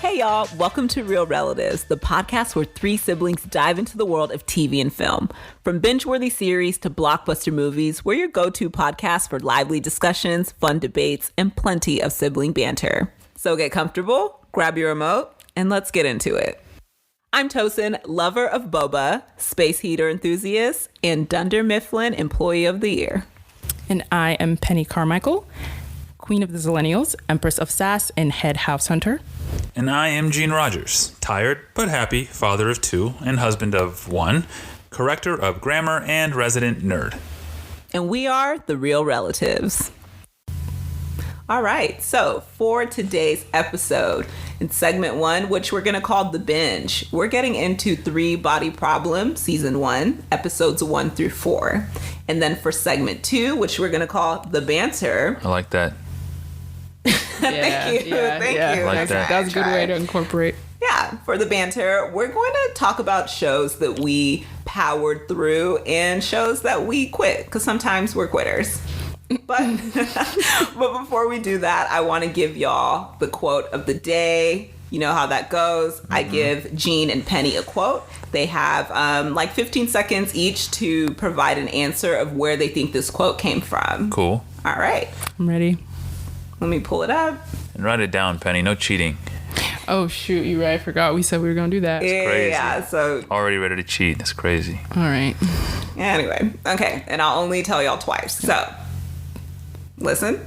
Hey y'all, welcome to Real Relatives, the podcast where three siblings dive into the world of TV and film. From binge-worthy series to blockbuster movies, we're your go-to podcast for lively discussions, fun debates, and plenty of sibling banter. So get comfortable, grab your remote, and let's get into it. I'm Tosin, lover of boba, space heater enthusiast, and Dunder Mifflin Employee of the Year. And I am Penny Carmichael, Queen of the Zillennials, Empress of Sass, and Head House Hunter. And I am Gene Rogers, tired but happy, father of two and husband of one, corrector of grammar and resident nerd. And we are the Real Relatives. All right, so for today's episode, in segment 1, which we're going to call The Binge, we're getting into 3 Body Problem, season 1, episodes 1 through 4. And then for segment 2, which we're going to call The Banter. I like that. Thank you. I like that. That was a good way to incorporate. Yeah, for The Banter, we're going to talk about shows that we powered through and shows that we quit, because sometimes we're quitters. But before we do that, I want to give y'all the quote of the day. You know how that goes. Mm-hmm. I give Gene and Penny a quote. They have like 15 seconds each to provide an answer of where they think this quote came from. Cool. All right. I'm ready. Let me pull it up. And write it down, Penny. No cheating. Oh, shoot. You're right. I forgot. We said we were going to do that. Crazy. Yeah, so... Already ready to cheat. That's crazy. All right. Anyway. Okay. And I'll only tell y'all twice. So... Listen.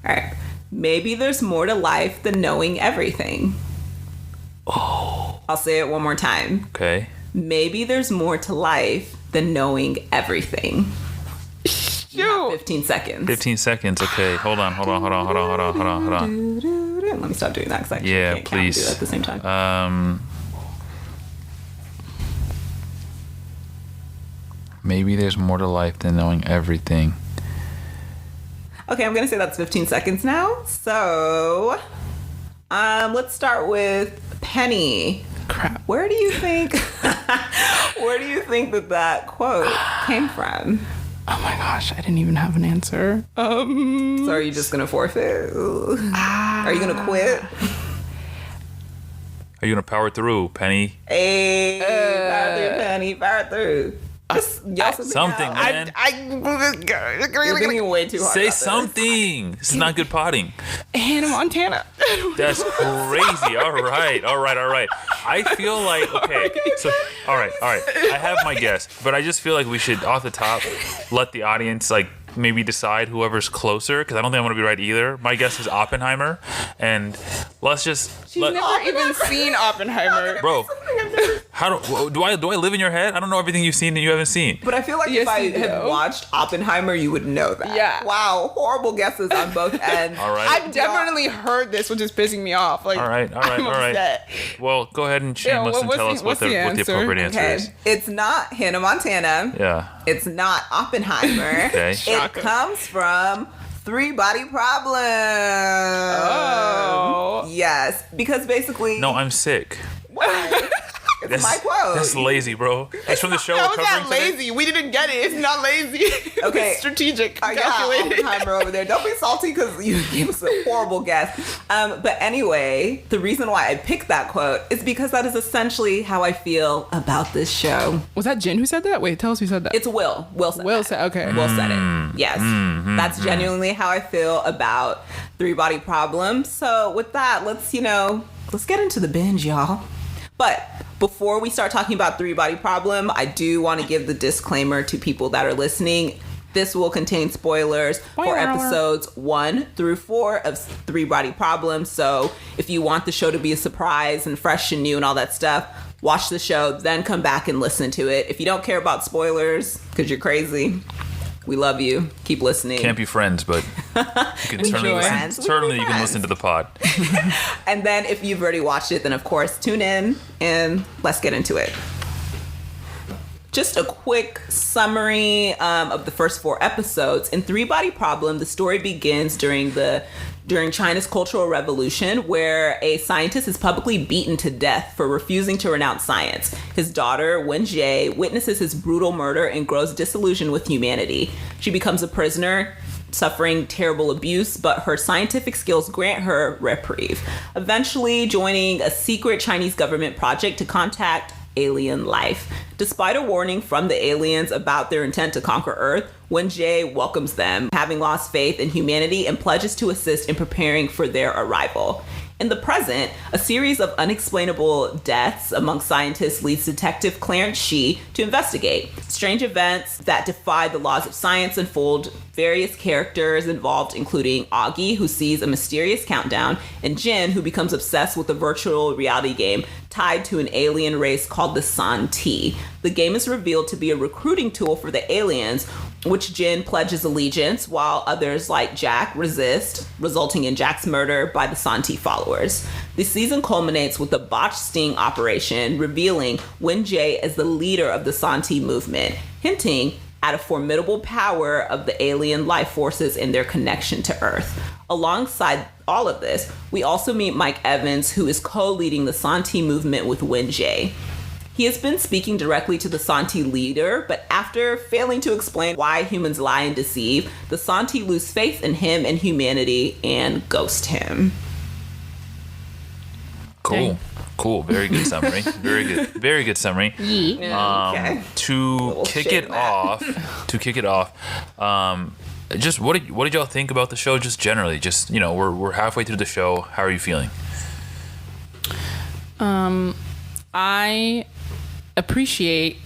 All right. Maybe there's more to life than knowing everything. Oh. I'll say it one more time. Okay. Maybe there's more to life than knowing everything. You have 15 seconds. 15 seconds. Okay. Hold on. Let me stop doing that because I yeah, can't please. do that at the same time. Maybe there's more to life than knowing everything. Okay, I'm going to say that's 15 seconds now. So, let's start with Penny. Crap. Where do you think that quote came from? Oh my gosh, I didn't even have an answer. So are you just going to forfeit? Are you going to quit? Are you going to power through, Penny? Hey, power through, Penny, power through. Just yell something, man. You're getting way too hard. Say something. This is not good potting. Hannah Montana. That's crazy. All right. I feel like, okay. So, all right. I have my guess, but I just feel like we should, off the top, let the audience, like, maybe decide whoever's closer, because I don't think I'm going to be right either. My guess is Oppenheimer, and let's just... She's never even seen Oppenheimer. Bro, do I live in your head? I don't know everything you've seen that you haven't seen. But I feel like if I had watched Oppenheimer, you would know that. Yeah. Wow, horrible guesses on both ends. All right. I've definitely heard this, which is pissing me off. Like, all right. Upset. Well, go ahead and shameless and tell us what the appropriate answer is. It's not Hannah Montana. Yeah. It's not Oppenheimer. Okay. It comes from 3 Body Problem. Oh. Yes, because basically... No, I'm sick. Why? It's my quote. That's lazy, bro. That's from the show How we're is that covering today. lazy? We didn't get it. It's not lazy. Okay. It's strategic. I got Calculated. Oppenheimer over there. Don't be salty because you gave us a horrible guess. But anyway, the reason why I picked that quote is because that is essentially how I feel about this show. Was that Jen who said that? Wait, tell us who said that. It's Will. Will said that. Okay. Will said it. Yes. That's genuinely how I feel about 3 Body Problem. So with that, let's get into the binge, y'all. But before we start talking about 3 Body Problem, I do want to give the disclaimer to people that are listening. This will contain spoilers for episodes 1 through 4 of 3 Body Problem. So if you want the show to be a surprise and fresh and new and all that stuff, watch the show, then come back and listen to it. If you don't care about spoilers because you're crazy, we love you. Keep listening. Can't be friends, but you can certainly you can listen to the pod. And then if you've already watched it, then of course tune in and let's get into it. Just a quick summary of the first 4 episodes. In 3 Body Problem, the story begins during China's Cultural Revolution, where a scientist is publicly beaten to death for refusing to renounce science. His daughter, Wen-Jie, witnesses his brutal murder and grows disillusioned with humanity. She becomes a prisoner suffering terrible abuse, but her scientific skills grant her reprieve, eventually joining a secret Chinese government project to contact alien life. Despite a warning from the aliens about their intent to conquer Earth, Wen-jae welcomes them, having lost faith in humanity, and pledges to assist in preparing for their arrival. In the present, a series of unexplainable deaths among scientists leads Detective Clarence Shi to investigate. Strange events that defy the laws of science unfold. Various characters involved, including Augie, who sees a mysterious countdown, and Jin, who becomes obsessed with a virtual reality game tied to an alien race called the San-T. The game is revealed to be a recruiting tool for the aliens, which Jin pledges allegiance, while others like Jack resist, resulting in Jack's murder by the San-T followers. The season culminates with a botched sting operation, revealing Wen-jae as the leader of the San-T movement, hinting at a formidable power of the alien life forces and their connection to Earth. Alongside all of this, we also meet Mike Evans, who is co-leading the San-T movement with Wen-jae. He has been speaking directly to the San-T leader, but after failing to explain why humans lie and deceive, the San-T lose faith in him and humanity and ghost him. Cool. Dang. Cool. Very good summary. Very good summary. Okay. To kick it off, just what did y'all think about the show? Just generally, just we're halfway through the show. How are you feeling? I appreciate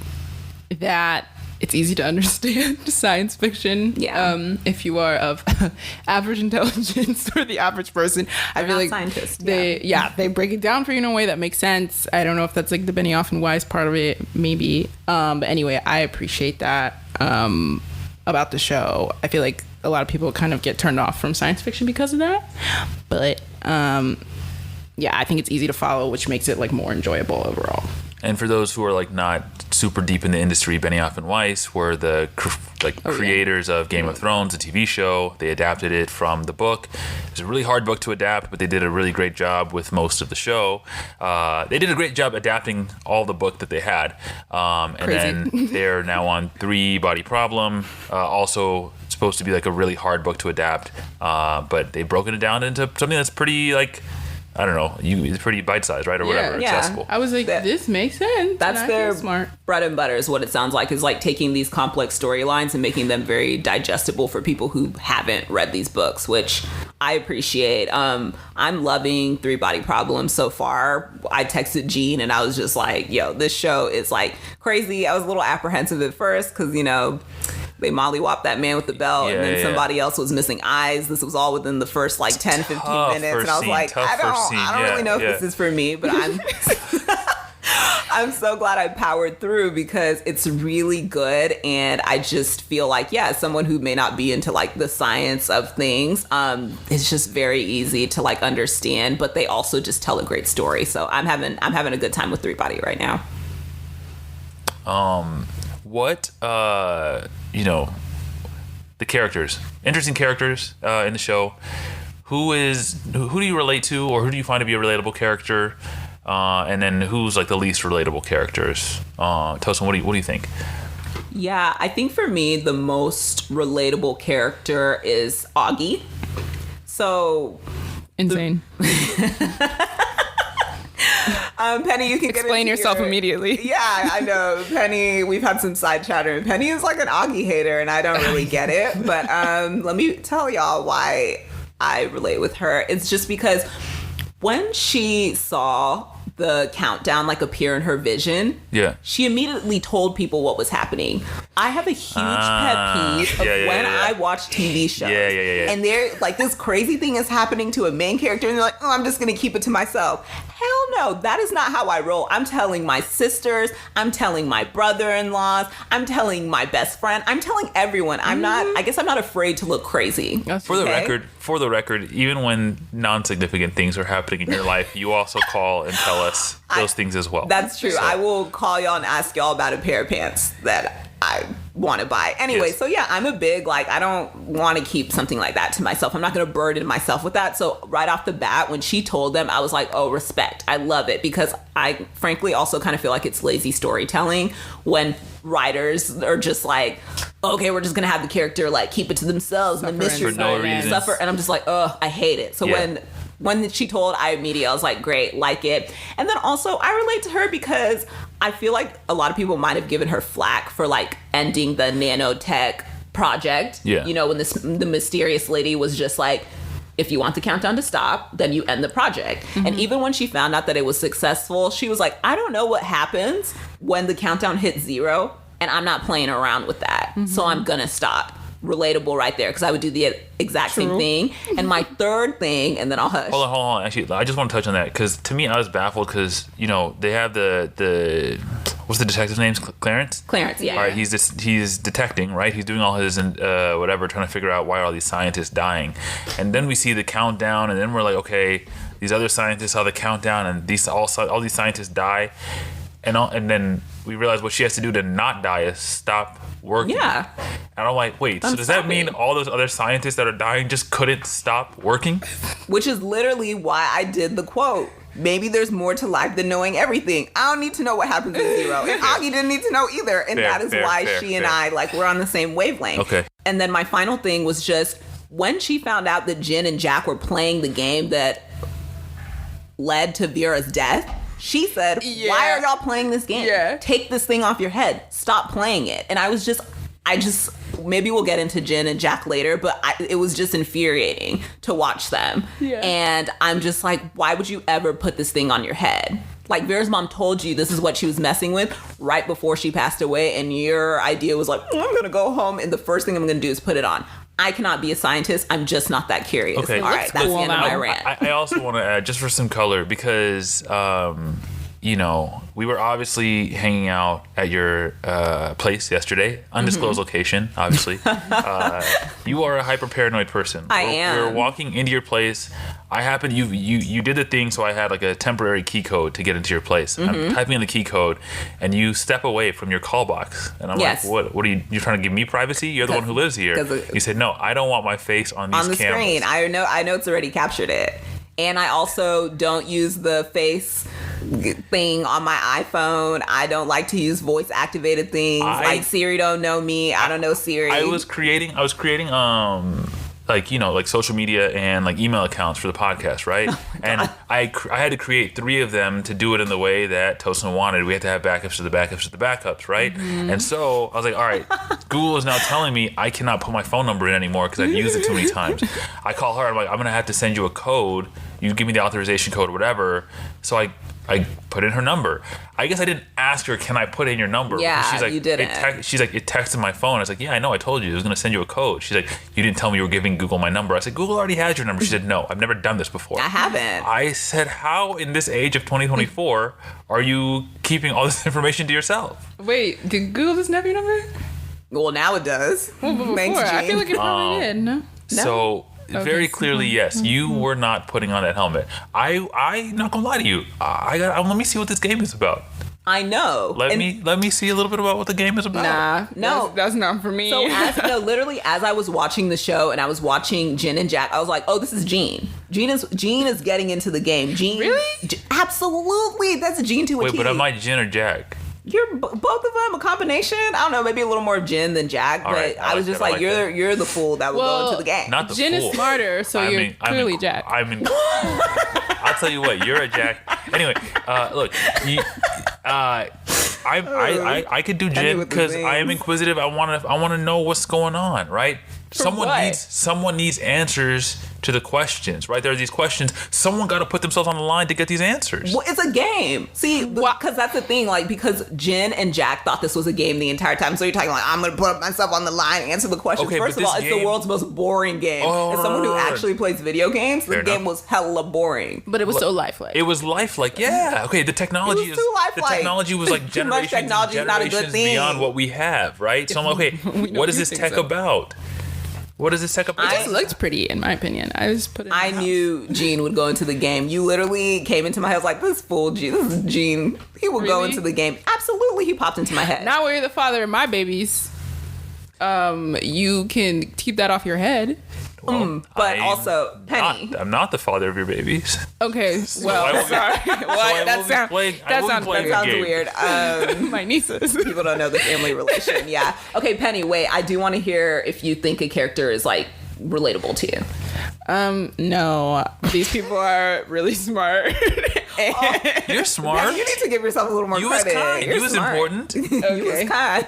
that it's easy to understand science fiction. Yeah. If you are of average intelligence or the average person, I feel like scientists. they break it down for you in a way that makes sense. I don't know if that's like the Benioff and Weiss part of it, maybe. But anyway, I appreciate that about the show. I feel like a lot of people kind of get turned off from science fiction because of that. But I think it's easy to follow, which makes it like more enjoyable overall. And for those who are like not super deep in the industry, Benioff and Weiss were the creators of Game of Thrones, the TV show. They adapted it from the book. It's a really hard book to adapt, but they did a really great job with most of the show. They did a great job adapting all the book that they had. And then they're now on 3 Body Problem. Also supposed to be like a really hard book to adapt, but they've broken it down into something that's pretty like, I don't know, it's pretty bite-sized, right? Or whatever, accessible. I was like, this makes sense. That's their smart bread and butter is what it sounds like, is like taking these complex storylines and making them very digestible for people who haven't read these books, which I appreciate. I'm loving 3 Body Problem so far. I texted Jean and I was just like, yo, this show is like crazy. I was a little apprehensive at first because, they mollywopped that man with the belt, and then somebody else was missing eyes. This was all within the first like 10, 15 minutes. And I was like, I don't really know if this is for me, but I'm so glad I powered through because it's really good. And I just feel like, someone who may not be into like the science of things, it's just very easy to like understand, but they also just tell a great story. So I'm having a good time with 3 Body right now. What the characters, interesting characters in the show. Who do you relate to, or who do you find to be a relatable character? And then who's like the least relatable characters? Tosin, what do you think? Yeah, I think for me the most relatable character is Augie. So insane. Penny, you can explain yourself immediately. Yeah, I know. Penny, we've had some side chatter. Penny is like an Augie hater, and I don't really get it. But let me tell y'all why I relate with her. It's just because when she saw the countdown like appear in her vision, she immediately told people what was happening. I have a huge pet peeve of when I watch TV shows. And they're like, this crazy thing is happening to a main character, and they're like, oh, I'm just gonna keep it to myself. Hell no, that is not how I roll. I'm telling my sisters, I'm telling my brother-in-laws, I'm telling my best friend, I'm telling everyone. I guess I'm not afraid to look crazy. For the record, even when non-significant things are happening in your life, you also call and tell us those things as well. That's true. So, I will call y'all and ask y'all about a pair of pants that I want to buy. Anyway, so yeah, I'm a big, like, I don't want to keep something like that to myself. I'm not going to burden myself with that. So right off the bat, when she told them, I was like, oh, respect. I love it, because I frankly also kind of feel like it's lazy storytelling when writers are just like, okay, we're just going to have the character like keep it to themselves and the mystery for no reason. Suffer. And I'm just like, oh, I hate it. So when she told, I was like, great, like it. And then also I relate to her because I feel like a lot of people might have given her flack for like ending the nanotech project. Yeah. You know, when the mysterious lady was just like, if you want the countdown to stop, then you end the project. Mm-hmm. And even when she found out that it was successful, she was like, I don't know what happens when the countdown hits 0, and I'm not playing around with that. Mm-hmm. So I'm gonna stop. Relatable right there, because I would do the exact same thing. And my third thing, and then I'll hush. Hold on. Actually, I just want to touch on that, because to me, I was baffled because, you know, they have the what's the detective's name? Clarence? Clarence, yeah. All right, he's detecting, right? He's doing all his whatever, trying to figure out why are all these scientists dying. And then we see the countdown, and then we're like, okay, these other scientists saw the countdown, and all these scientists die. And then we realize what she has to do to not die is stop working. Yeah. And I'm like, wait, so does that mean all those other scientists that are dying just couldn't stop working? Which is literally why I did the quote. Maybe there's more to life than knowing everything. I don't need to know what happens at 0. And Augie didn't need to know either. And that is why she and I, like, we're on the same wavelength. Okay. And then my final thing was just when she found out that Jin and Jack were playing the game that led to Vera's death, she said, why are y'all playing this game? Yeah. Take this thing off your head. Stop playing it. And I just, maybe we'll get into Jin and Jack later, but it was just infuriating to watch them. Yeah. And I'm just like, why would you ever put this thing on your head? Like, Vera's mom told you this is what she was messing with right before she passed away, and your idea was like, I'm going to go home, and the first thing I'm going to do is put it on. I cannot be a scientist. I'm just not that curious. Okay. All right, that's the end of my rant. I also want to add, just for some color, because, you know, we were obviously hanging out at your place yesterday, undisclosed location, obviously. You are a hyper paranoid person. I am. We were walking into your place. I happened, you did the thing, so I had like a temporary key code to get into your place. I'm typing in the key code, and you step away from your call box, and I'm like, what are you're trying to give me privacy? You're the one who lives here. You said, no, I don't want my face on these cameras. Screen. I know it's already captured it. And I also don't use the face thing on my iPhone. I don't like to use voice activated things. Like Siri don't know me. I don't know Siri. I was creating like, you know, like social media and like email accounts for the podcast, right? And I had to create 3 of them to do it in the way that Tosin wanted. We had to have backups to the backups to the backups, right? Mm-hmm. And so I was like, all right, Google is now telling me I cannot put my phone number in anymore because I've used it too many times. I call her. I'm like, I'm going to have to send you a code. You give me the authorization code or whatever. So I put in her number. I guess I didn't ask her, can I put in your number? Yeah, she's like, you didn't. She's like, it texted my phone. I was like, yeah, I know. I told you. I was going to send you a code. She's like, you didn't tell me you were giving Google my number. I said, Google already has your number. She said, no, I've never done this before. I haven't. I said, how in this age of 2024 are you keeping all this information to yourself? Wait, did Google doesn't have your number? Well, now it does. Well, Thanks, Gene. I feel like it probably did. No? So... Very clearly, yes. You were not putting on that helmet. I not gonna lie to you. Let me see what this game is about. I know. Let me see a little bit about what the game is about. Nah, no, that's not for me. So literally, as I was watching the show and I was watching Jin and Jack, I was like, oh, this is Gene. Gene is getting into the game. Gene, really? Absolutely, that's Gene to a T. Wait, but am I Jin or Jack? You're both of them, a combination. I don't know, maybe a little more Jin than Jack, but right, I was just like, you're the fool that will go into the game. Not the Jin fool. is smarter, so you're clearly Jack. I'll tell you what, you're a Jack. Anyway, look, I could do Jin because I am inquisitive. I want to know what's going on, right? Someone needs answers to the questions, right? There are these questions. Someone got to put themselves on the line to get these answers. Well, it's a game. See, because that's the thing. Like, because Jin and Jack thought this was a game the entire time. So you're talking like, I'm going to put myself on the line, answer the questions. Okay, First of all, it's the world's most boring game. As someone who actually plays video games, the game was hella boring. But it was so lifelike. It was lifelike, yeah. Okay, the technology is too lifelike. The technology was like generations not a good thing. beyond what we have, right? So I'm like, okay, what is this tech about? What does this tech up? It just looked pretty, in my opinion. I was put. I knew Gene would go into the game. You literally came into my head like, this fool Gene. This is Gene. He will go Really? into the game. Absolutely, he popped into my head. Now where you're the father of my babies, you can keep that off your head. But also, Penny. I'm not the father of your babies. Okay, well, sorry. What? That sounds game. weird. my nieces. People don't know the family relation. Yeah. Okay, Penny, wait. I do want to hear if you think a character is like relatable to you. No, these people are really smart. You're smart. Yeah, you need to give yourself a little more You was credit. kind. You're You was smart. important. You was kind.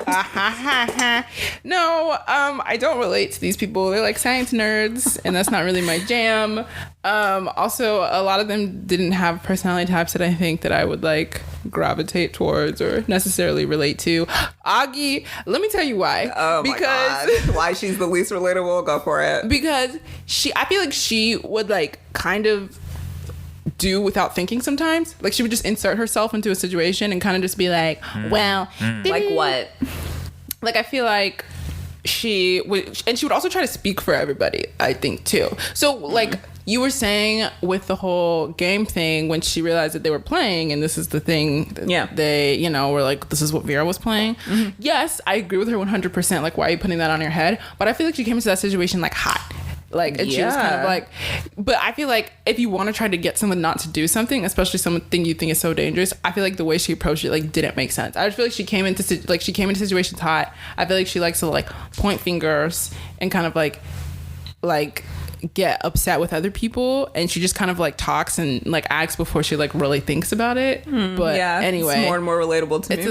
No, I don't relate to these people. They're like science nerds, and that's not really my jam. Also, a lot of them didn't have personality types that I think that I would like gravitate towards or necessarily relate to. Augie, let me tell you why. Oh my God. Why she's the least relatable? Go for it. Because I feel like she would like kind of do without thinking sometimes. Like she would just insert herself into a situation and kind of just be like, well, Like what? like I feel like she would, and she would also try to speak for everybody, I think too. So like you were saying with the whole game thing, when she realized that they were playing and this is the thing that they, you know, were like, this is what Vera was playing. Yes, I agree with her 100%. Like, why are you putting that on your head? But I feel like she came into that situation like hot. Like, and she was kind of like, but I feel like if you want to try to get someone not to do something, especially something you think is so dangerous, I feel like the way she approached it like didn't make sense. I just feel like she came into situations hot. I feel like she likes to like point fingers and kind of like get upset with other people, and she just kind of like talks and like acts before she like really thinks about it. But anyway, it's more and more relatable to me.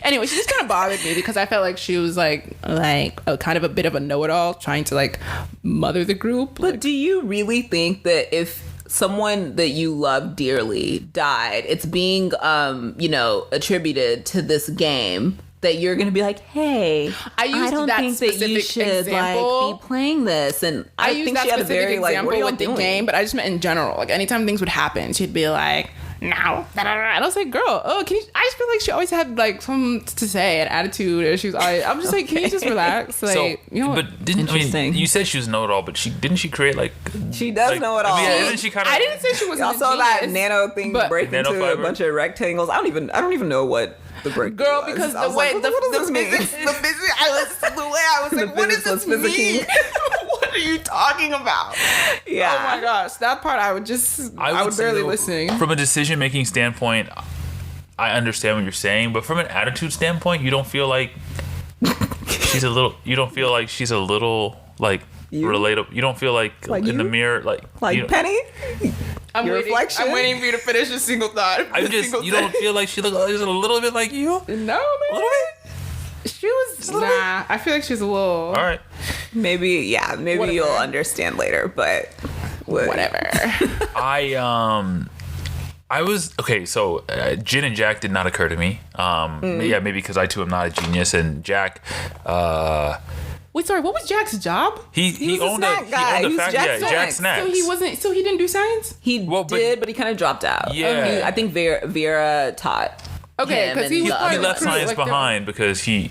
Anyway, she just kind of bothered me because I felt like she was like a kind of a bit of a know-it-all trying to like mother the group. But do you really think that if someone that you love dearly died, it's being attributed to this game, that you're gonna be like, hey, I don't think that you should like be playing this? And I think she had a very like, what are y'all doing? Game, but I just meant in general. Like anytime things would happen, she'd be like, no. And I was like, girl, can you? I just feel like she always had like something to say, an attitude, or she was always, I'm just like, can you just relax? Like, you know. But you said she was know-it-all, but didn't she create like? She does know it all. I mean, isn't she kind of? I didn't say she was. Y'all saw that nano thing break into a nanofiber? bunch of rectangles. I don't even know what the break. Girl, was. because I was like, what does this mean? I was like, what does this mean? What are you talking about? Yeah. Oh my gosh, that part I would barely listen. From a decision-making standpoint, I understand what you're saying, but from an attitude standpoint, you don't feel like she's a little. You don't feel like she's a little like relatable. You don't feel like in the mirror like Penny. I'm waiting for you to finish a single thought. You don't feel like she looks a little bit like you? No, man. A little bit? She was I feel like she's a little. All right. Maybe you'll understand later, but whatever. I was okay. So Jin and Jack did not occur to me. Yeah, maybe because I too am not a genius, and Jack. Wait, sorry. What was Jack's job? He owned a factory. Jack Snacks. So he didn't do science. He did, but he kind of dropped out. Yeah, I think Vera taught. Okay, because he left science behind because he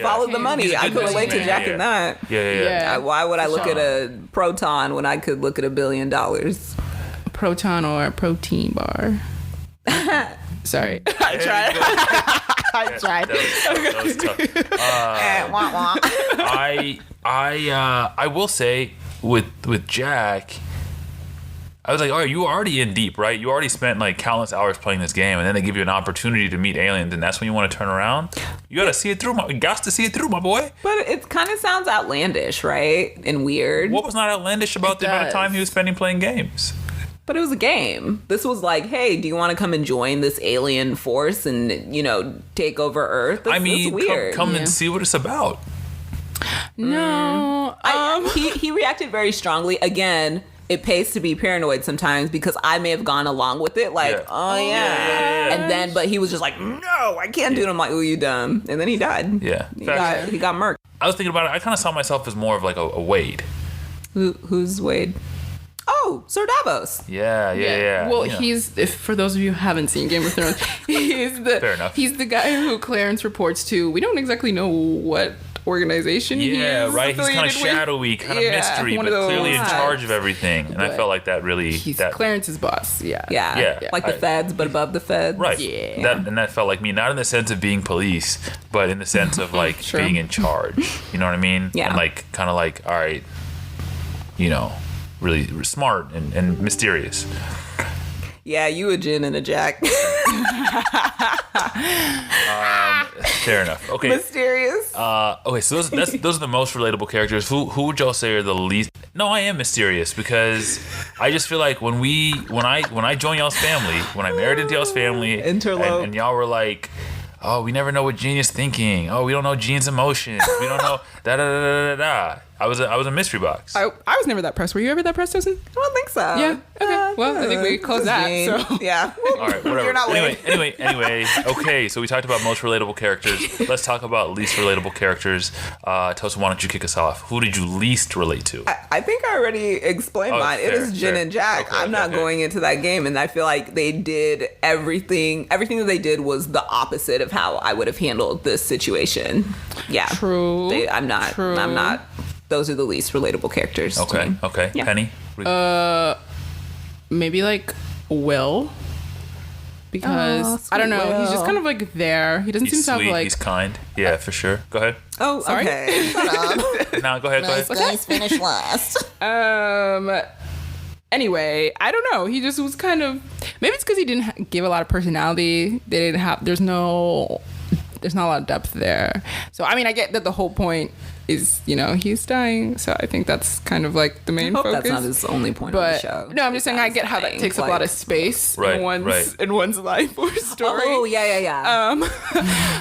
followed the money. I could relate to Jack in that. Yeah. Why would I look at a proton when I could look at $1 billion? Proton or a protein bar. Sorry, I tried. That was tough. I will say with Jack, I was like, all right, you were already in deep, right? You already spent like countless hours playing this game, and then they give you an opportunity to meet aliens, and that's when you want to turn around. You gotta see it through, my boy. But it kind of sounds outlandish, right? And weird. What was not outlandish about the amount of time he was spending playing games? But it was a game. This was like, hey, do you want to come and join this alien force and, take over Earth? That's weird. Come and see what it's about. No. He reacted very strongly. Again, it pays to be paranoid sometimes because I may have gone along with it. Like, yeah. And then, but he was just like, no, I can't do it. I'm like, oh, you dumb. And then he died. Yeah. He got murked. I was thinking about it. I kind of saw myself as more of like a Wade. Who's Wade? Oh, Oh, Sir Davos. Yeah. Well, you know. if for those of you who haven't seen Game of Thrones, Fair enough. he's the guy who Clarence reports to. We don't exactly know what organization he is Right. He's kind of affiliated with. shadowy, kind of mystery, one but of those clearly in types. charge of everything. And I But felt like that really. He's that, Clarence's boss. Yeah. Yeah. Like the feds, but above the feds. Right. Yeah. That felt like me, not in the sense of being police, but in the sense of like Sure. being in charge. You know what I mean? Yeah. And like kind of like, all right, you know, really smart and mysterious. Yeah, you a Jin and a Jack. Fair enough. Okay. Mysterious. Okay, so those are the most relatable characters. Who would y'all say are the least? No, I am mysterious because I just feel like when I joined y'all's family, when I married into y'all's family, Interlope. and y'all were like, oh, we never know what Gene is thinking. Oh, we don't know Gene's emotions. We don't know da da da da da. I was a mystery box. I was never that pressed. Were you ever that pressed, Tosin? I don't think so. Yeah. Okay. Well, I think we close that. Jane. So. Yeah. All right, whatever. You're not winning. Anyway. Okay, so we talked about most relatable characters. Let's talk about least relatable characters. Tosin, why don't you kick us off? Who did you least relate to? I think I already explained mine. It fair, was Jin fair. and Jack. Okay, I'm not okay. going into that game, and I feel like they did everything. Everything that they did was the opposite of how I would have handled this situation. Yeah. True. I'm not. True. I'm not. Those are the least relatable characters. to Okay. me. Okay. Yeah. Penny. Maybe like Will. Because Oh, I don't know, sweet he's just Will. kind of like there. He doesn't He's seem to sweet. have like He's kind. Yeah, for sure. Go ahead. Oh, Sorry? okay. Shut up. No, go ahead. Go ahead. guys finish last. Anyway, I don't know. He just was kind of, maybe it's because he didn't give a lot of personality. They didn't have. There's not a lot of depth there. So I mean, I get that the whole point is, he's dying. So I think that's kind of like the main I hope focus. that's not his only point on the But show. no, I'm just saying I get how that takes up a lot of space Right, in one's right. in one's life or story. Oh yeah.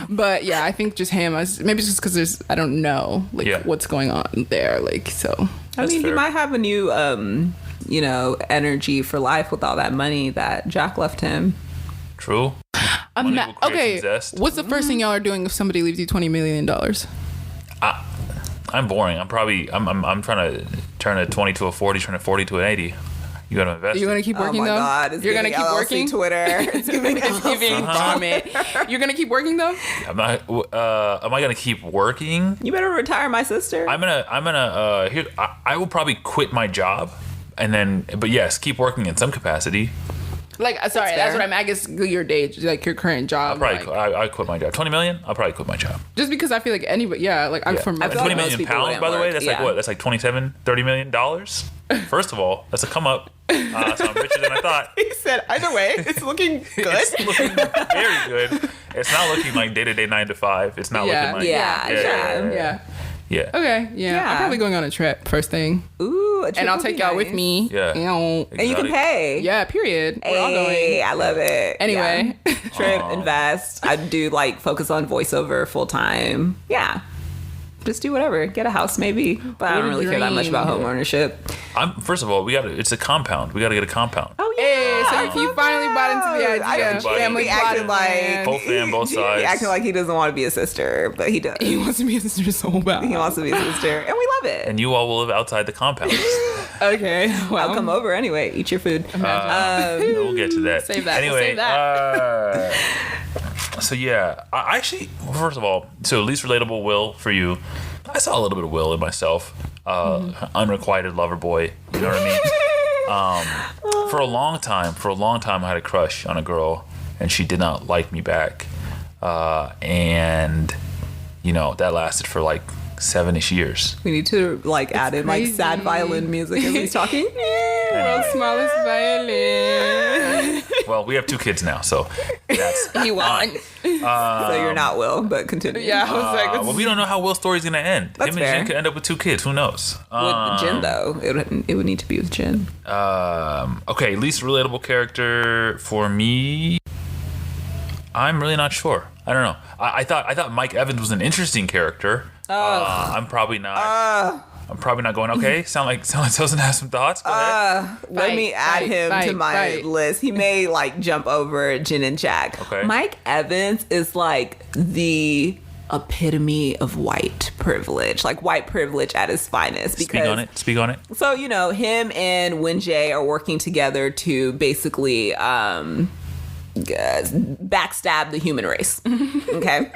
But yeah, I think just him. Maybe it's just because I don't know Yeah. what's going on there. Like so. I That's mean, fair. he might have a new, energy for life with all that money that Jack left him. True. Money will create Okay, some zest. what's the first thing y'all are doing if somebody leaves you $20 million? I'm boring. I'm trying to turn a 20 to a 40, turn a 40 to an 80. You got to invest. You're gonna keep working oh my though. God, it's You're gonna giving keep LLC working. Twitter. It's giving It's giving vomit. You're gonna keep working though. I'm not. Am I gonna keep working? You better retire my sister. I'm gonna. Here, I will probably quit my job, and then. But yes, keep working in some capacity. Like, sorry, fair. that's what I'm. I guess your day, like your current job. I'll probably. like, I quit my job. 20 million. I'll probably quit my job. just because I feel like anybody. Yeah, like I'm Yeah. from. I feel 20 like most million people pounds, wouldn't by the way. work, That's like yeah. what? That's like 27, 30 million dollars. First of all, that's a come up. So I'm richer than I thought. He said, either way, it's looking good. It's looking very good. It's not looking like day-to-day 9 to 5. It's not Yeah. looking like Yeah. yeah. Okay. Yeah. Yeah. I'm probably going on a trip first thing, Ooh, a trip and I'll would take be y'all with nice. me. Yeah. Ew. And you can Exotic. pay. Yeah. Period. We're all Hey, going. I love it. Anyway. Yeah. Trip, invest. I do focus on voiceover full time. Yeah. Just do whatever. Get a house maybe. But I don't What a really care that much dream. about home ownership. First of all, it's a compound. We got to get a compound. Oh Hey, so if you finally bought into the idea, Everybody. family He acting plotting like plan. Both fam, both sides. He acting like he doesn't want to be a sister, but he does. He wants to be a sister so bad. He wants to be a sister, and we love it. And you all will live outside the compound. Okay. Well, I'll come over anyway. Eat your food. We'll get to that. Save that. Anyway, Save that. so yeah, I actually, first of all, so least relatable Will for you. I saw a little bit of Will in myself. Unrequited lover boy. You know what I mean? For a long time, I had a crush on a girl, and she did not like me back. And that lasted for like 7-ish years. We need to add in crazy. sad violin music as he's talking. World's smallest violin. Well, we have 2 kids now, so that's He won. So you're not Will, but continue. Yeah, I was like, well, we don't know how Will's story's gonna end. That's Him and fair. Jen could end up with 2 kids. Who knows? With Jin though, it would need to be with Jin. Okay, least relatable character for me. I'm really not sure. I don't know. I thought Mike Evans was an interesting character. I'm probably not. I'm probably not going. Okay, sound like Tosin has some thoughts. Go ahead. Let me add him to my list. He may jump over Jin and Jack. Okay. Mike Evans is like the epitome of white privilege, like white privilege at its finest. Because, Speak on it. So, him and Wen-Jae are working together to basically backstab the human race, okay,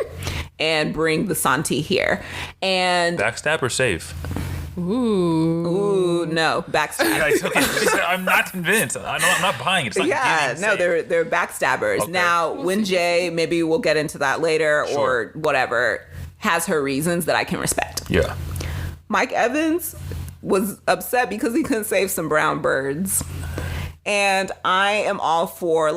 and bring the Santi here. And backstab or save? Ooh, no, backstab. Yeah, it's okay. I'm not convinced. I'm not buying it. It's not they're backstabbers. Okay. Now, Wen-Jae, maybe we'll get into that later, Sure. or whatever, has her reasons that I can respect. Yeah. Mike Evans was upset because he couldn't save some brown birds. And I am all for,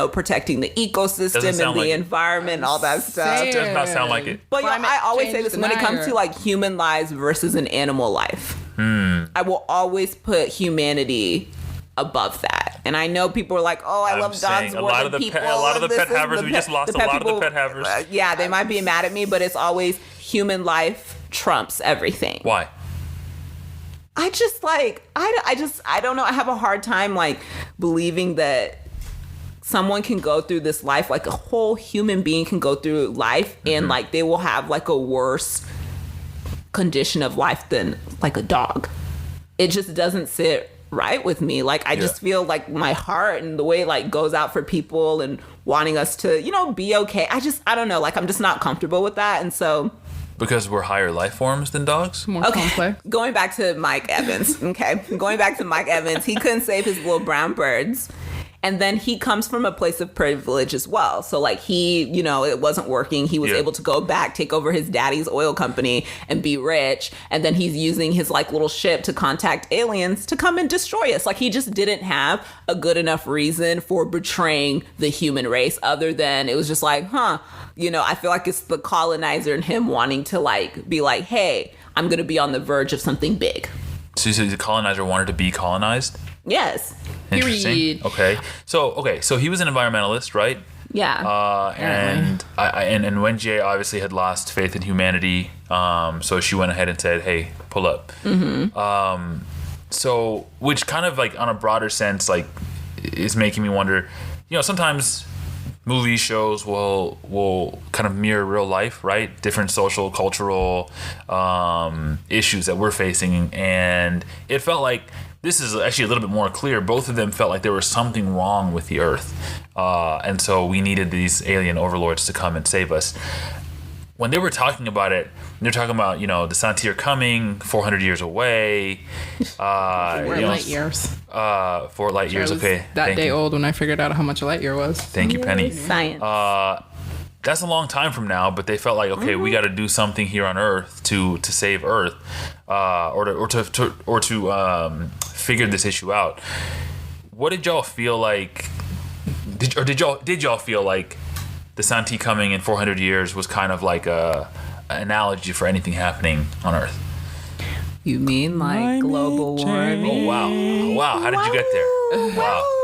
protecting the ecosystem and the environment and all that stuff. It does not sound like it. But I always say this when it comes to human lives versus an animal life. I will always put humanity above that. And I know people are like, oh, I love dogs more than people. A lot of the pet havers, we just lost a lot of the pet havers. Yeah, they might be mad at me, but it's always human life trumps everything. Why? I just I don't know. I have a hard time believing that someone can go through this life, a whole human being can go through life and they will have a worse condition of life than a dog. It just doesn't sit right with me. I just feel my heart and the way it goes out for people and wanting us to, be okay. I don't know. I'm just not comfortable with that. And so. Because we're higher life forms than dogs? More complex. Going back to Mike Evans, okay? Going back to Mike Evans, he couldn't save his little brown birds. And then he comes from a place of privilege as well. So he, it wasn't working. He was able to go back, take over his daddy's oil company and be rich. And then he's using his little ship to contact aliens to come and destroy us. He just didn't have a good enough reason for betraying the human race other than it was just I feel like it's the colonizer and him wanting to be hey, I'm going to be on the verge of something big. So you said the colonizer wanted to be colonized? Yes. Interesting. Period. Okay. So he was an environmentalist, right? Yeah. And Wen-Jae obviously had lost faith in humanity. So she went ahead and said, "Hey, pull up." Mm-hmm. So, which kind of on a broader sense, is making me wonder. Sometimes movie shows will kind of mirror real life, right? Different social, cultural issues that we're facing, and it felt like. This is actually a little bit more clear. Both of them felt like there was something wrong with the Earth. And so we needed these alien overlords to come and save us. When they were talking about it, they're talking about, the Santi are coming, 400 years away. 4 light years. 4 light years, okay. That day old when I figured out how much a light year was. Thank you, Penny. Science. That's a long time from now, but they felt like, okay, we got to do something here on Earth to save Earth, or to figure this issue out. What did y'all feel like? Did y'all feel like the Santi coming in 400 years was kind of like an analogy for anything happening on Earth? You mean global warming? Oh wow! How did you get there? Wow.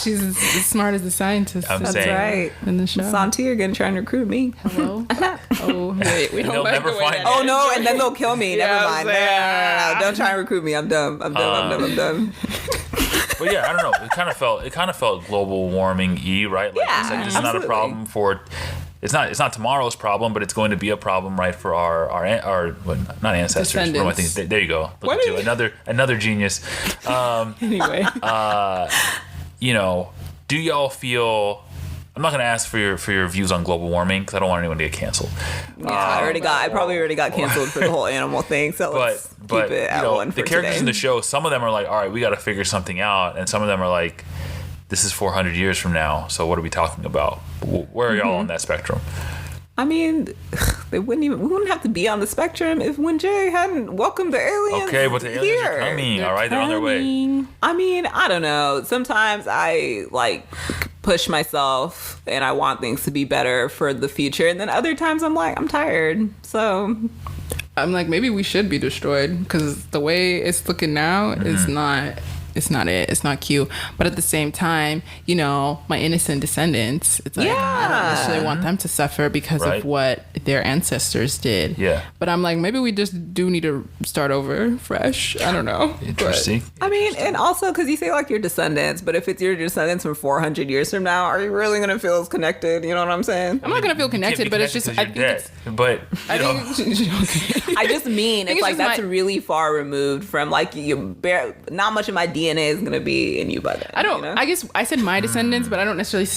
She's as smart as the scientist. I'm That's saying. right. In the show. Santi are gonna try and recruit me. Hello. Oh wait, we And don't they'll like never the way find that you. Oh ends. no, and then they'll kill me. Never Yeah, mind. I'm No. Don't try and recruit me. I'm done. I'm done. But yeah, I don't know. It kind of felt global warming-y, right? Yeah, this is not a problem for. It's not tomorrow's problem, but it's going to be a problem, right, for our not ancestors. What am I thinking? There you go. Look at you, another genius. Anyway. Do y'all feel? I'm not going to ask for your views on global warming because I don't want anyone to get canceled. Yeah, I probably already got canceled for the whole animal thing. So let's keep it at one for the characters today. in the show, some of them are like, all right, we got to figure something out, and some of them are like, this is 400 years from now, so what are we talking about? Where are y'all on that spectrum? I mean, we wouldn't have to be on the spectrum if Wen-Jae hadn't welcomed the aliens. Okay, but the aliens are coming. All right, they're on their way. I mean, I don't know. Sometimes I push myself and I want things to be better for the future, and then other times I'm like, I'm tired. So I'm like, maybe we should be destroyed because the way it's looking now is not. it's not it. It's not cute. But at the same time, you know, my innocent descendants, it's like, I don't necessarily want them to suffer because of what their ancestors did. Yeah. But I'm like, maybe we just do need to start over fresh. I don't know. Interesting. I mean, and also because you say like your descendants, but if it's your descendants from 400 years from now, are you really going to feel as connected? You know what I'm saying? I'm not going to feel connected, but it's just, I think it's... But, you know. Okay. I just mean, it's like that's really far removed from like not much of my DNA is going to be in you by then. I guess I said my descendants, but I don't necessarily...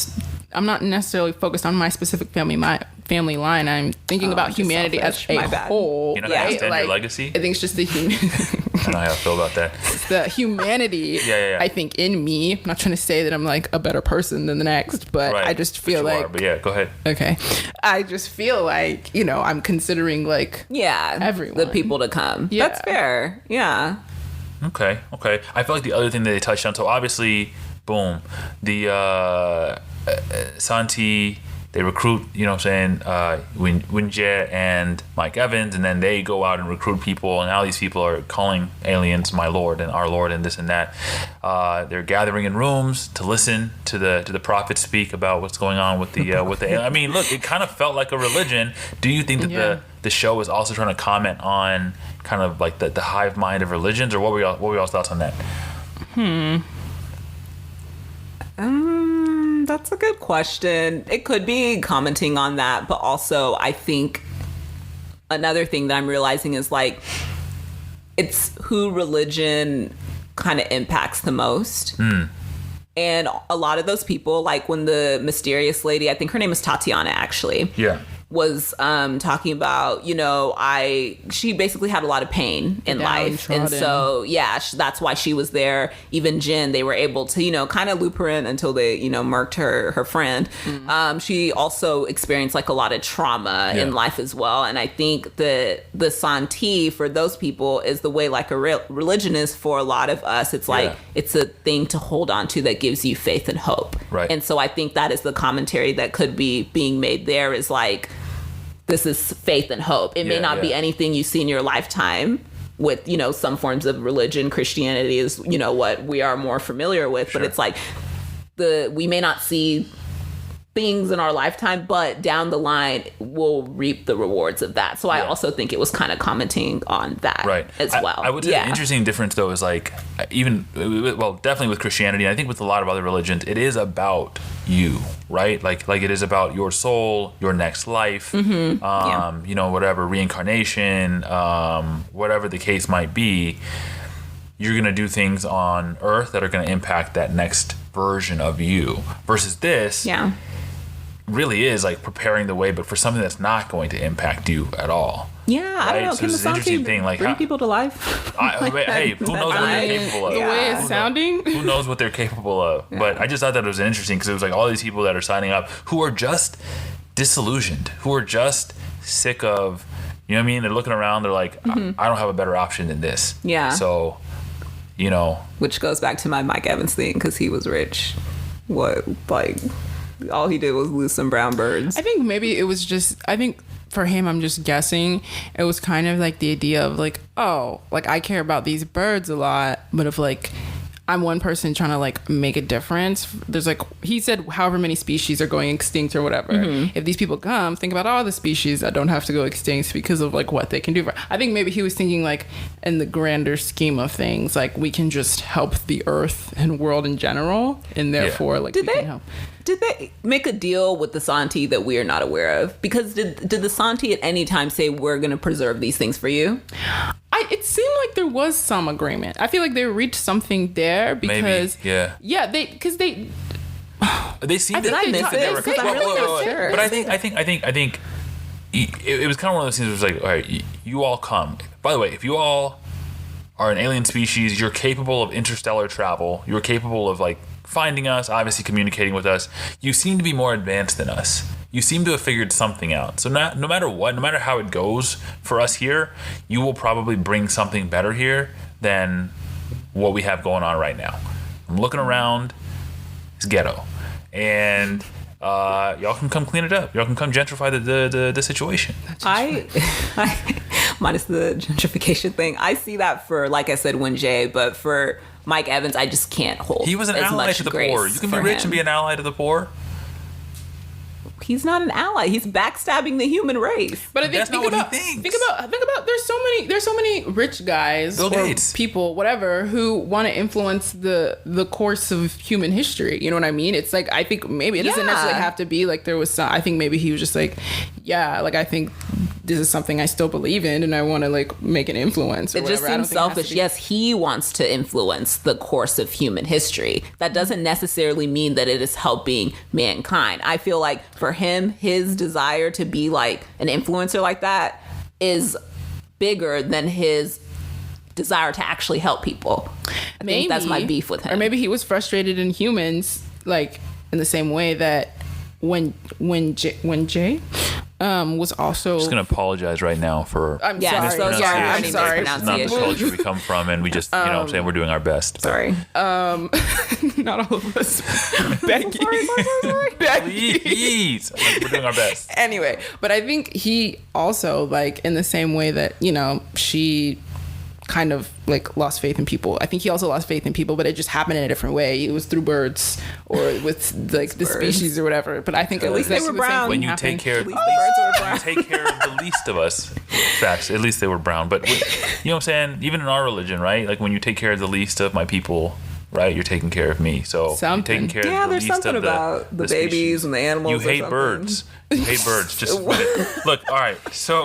I'm not necessarily focused on my specific family line. I'm thinking about humanity selfish. as a whole. You're not going to extend your legacy? I think it's just the I don't know how I feel about that. It's the humanity, I think, in me. I'm not trying to say that I'm like a better person than the next, but I just feel like... But yeah, go ahead. Okay. I just feel like, you know, I'm considering like... everyone. The people to come. Yeah. That's fair. Yeah. Okay. I feel like the other thing that they touched on, so obviously, boom, the Santi, they recruit, you know what I'm saying, Winje and Mike Evans, and then they go out and recruit people, and now these people are calling aliens my lord and our lord and this and that. They're gathering in rooms to listen to the prophets speak about what's going on with the I mean, look, it kind of felt like a religion. Do you think that the show was also trying to comment on kind of like the hive mind of religions, or what were y'all's thoughts on that? That's a good question. It could be commenting on that, but also I think another thing that I'm realizing is like it's who religion kind of impacts the most. And a lot of those people, like when the mysterious lady, I think her name is Tatiana actually. Yeah. Was talking about, you know, she basically had a lot of pain in life. And so, that's why she was there. Even Jen, they were able to, you know, kind of loop her in until they, you know, murked her friend. She also experienced like a lot of trauma in life as well. And I think that the Santi for those people is the way like a religion is for a lot of us. It's like, it's a thing to hold on to that gives you faith and hope. Right. And so I think that is the commentary that could be being made there is like, this is faith and hope. It may not be anything you see in your lifetime with, you know, some forms of religion. Christianity is, you know, what we are more familiar with, but it's like we may not see things in our lifetime, but down the line we'll reap the rewards of that. So I also think it was kind of commenting on that as well. I would say the interesting difference though is like definitely with Christianity, and I think with a lot of other religions, it is about you, right? Like it is about your soul, your next life, you know, whatever, reincarnation, whatever the case might be. You're going to do things on earth that are going to impact that next version of you versus this. Yeah. Really is like preparing the way, but for something that's not going to impact you at all. Yeah, I don't know. So Can the interesting thing, like bring people to life? Hey, who knows what they're capable of? The way it's sounding. Who knows what they're capable of? Yeah. But I just thought that it was interesting because it was like all these people that are signing up who are just disillusioned, who are just sick of, you know what I mean? They're looking around. They're like, I don't have a better option than this. Yeah. So, you know. Which goes back to my Mike Evans thing because he was rich. What, like... all he did was lose some brown birds. I think maybe it was just, I think for him, I'm just guessing, it was kind of like the idea of like, oh, like I care about these birds a lot, but if like I'm one person trying to like make a difference, there's like, he said however many species are going extinct or whatever. If these people come, think about all the species that don't have to go extinct because of like what they can do for. I think maybe he was thinking like in the grander scheme of things, like we can just help the earth and world in general, and therefore like we can help. Did they make a deal with the Santi that we are not aware of? Because did the Santi at any time say we're going to preserve these things for you? It seemed like there was some agreement. I feel like they reached something there because they seemed to I miss it because I'm really not sure. But I think it was kind of one of those things where it was like, all right, you all come. By the way, if you all are an alien species, you're capable of interstellar travel. You're capable of like finding us, obviously communicating with us. You seem to be more advanced than us. You seem to have figured something out. So no matter what, no matter how it goes for us here, you will probably bring something better here than what we have going on right now. I'm looking around, it's ghetto. And y'all can come clean it up. Y'all can come gentrify the situation. I minus the gentrification thing, I see that for, like I said, Winjay, but for Mike Evans, I just can't hold. He was an as ally much to the grace poor. You can be for rich him. and be an ally to the poor. He's not an ally. He's backstabbing the human race. But I think That's not what he thinks. think about there's so many rich guys Bill or Gates. people, whatever, who want to influence the course of human history. You know what I mean? It's like, I think maybe it doesn't Yeah. necessarily have to be like there was some, I think maybe he was just like, yeah, like I think this is something I still believe in and I want to like make an influence. Or It just whatever. I don't seems think it has to selfish. be- Yes, he wants to influence the course of human history. That doesn't necessarily mean that it is helping mankind. I feel like for him, his desire to be like an influencer like that is bigger than his desire to actually help people. I think that's my beef with him. Or maybe he was frustrated in humans, like in the same way that when Jay was also. I'm just gonna apologize right now for I'm Yeah, I'm sorry. so Yeah, sorry I'm for any sorry. This is not the mispronunciation. culture we come from, and we just, you know what I'm saying, we're doing our best. Sorry. Not all of us. Becky. Becky. Please. We're doing our best. Anyway, but I think he also, like, in the same way that, you know, she kind of like lost faith in people. I think he also lost faith in people, but it just happened in a different way. It was through birds or with like the species or whatever. But I think at least they were brown. When you take care of least the birds were brown. you take care of the least of us. Facts. At least they were brown. But you know what I'm saying? Even in our religion, right? Like when you take care of the least of my people, right? You're taking care of me. So Something. you're taking care Yeah, of the there's least something of about the species. babies and the animals. You or hate something. birds. You hate birds. Just look. All right. So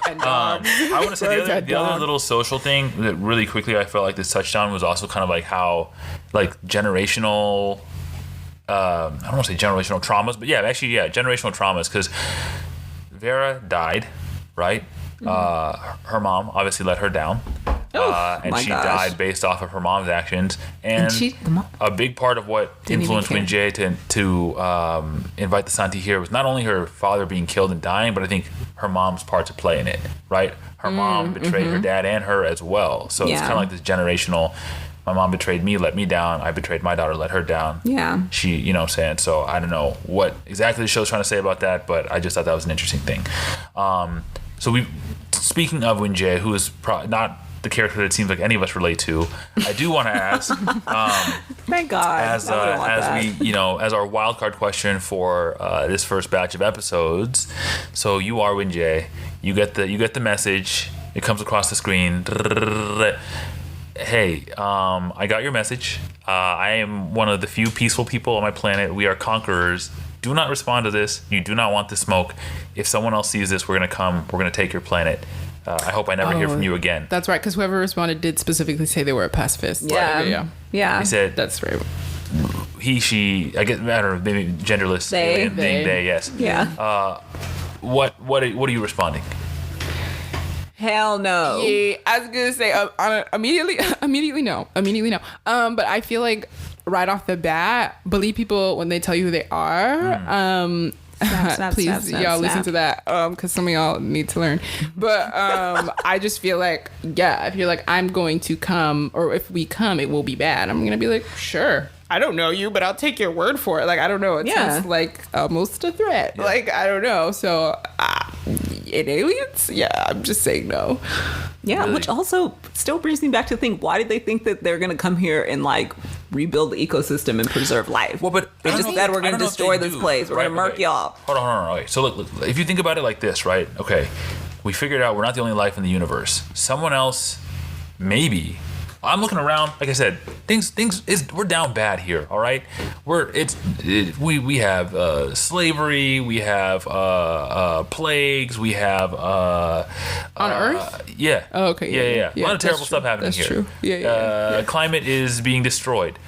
I want to say Birds are the other dog. little social thing that really quickly I felt like this touched on was also kind of like how like generational. I don't want to say generational traumas, but yeah, actually, yeah, generational traumas because Vera died, right? Her mom obviously let her down. And my she gosh. died based off of her mom's actions. And, the mom a big part of what Didn't even influenced care. Winjay to invite the Santi here was not only her father being killed and dying, but I think her mom's part to play in it, right? Her mom betrayed her dad and her as well. So it's Yeah. kind of like this generational, my mom betrayed me, let me down. I betrayed my daughter, let her down. Yeah. She, you know what I'm saying? So I don't know what exactly the show's trying to say about that, but I just thought that was an interesting thing. Speaking of Winjay, who is not the character that it seems like any of us relate to, I do want to ask, Thank God. as I wouldn't want that. we, you know, as our wild card question for this first batch of episodes. So you are Winjay. You get the message. It comes across the screen. Hey, I got your message. I am one of the few peaceful people on my planet. We are conquerors. Do not respond to this. You do not want the smoke. If someone else sees this, we're gonna come. We're gonna take your planet. I hope I never hear from you again. That's right, because whoever responded did specifically say they were a pacifist. Yeah. Yeah. He said That's right. he, she. I guess I don't know. Maybe genderless. They. alien thing, They. they. Yes. Yeah. What are you responding? Hell no. Yeah, I was gonna say immediately no. But I feel like right off the bat, believe people when they tell you who they are. snap, Please, snap, snap, y'all listen snap. to that because some of y'all need to learn. But I just feel like, yeah, if you're like, I'm going to come, or if we come, it will be bad. I'm gonna be like, sure. I don't know you, but I'll take your word for it. Like, I don't know. It Yeah. sounds like almost a threat. Yeah. Like, I don't know. So, in aliens, yeah, I'm just saying no. Yeah, Really? which also still brings me back to think, why did they think that they're going to come here and like rebuild the ecosystem and preserve life? Well, but they I don't just know- said we're I going don't to know if destroy they this do, place. We're right? going to murk Okay. y'all. Hold on. Okay, so look, if you think about it like this, right? Okay, we figured out we're not the only life in the universe. Someone else, maybe. I'm looking around. Like I said, we're down bad here. All right, we have slavery. We have plagues. We have On Earth? Yeah. Oh, okay, Yeah. A lot of that's terrible true. stuff happening That's here. true. Yeah. Climate is being destroyed.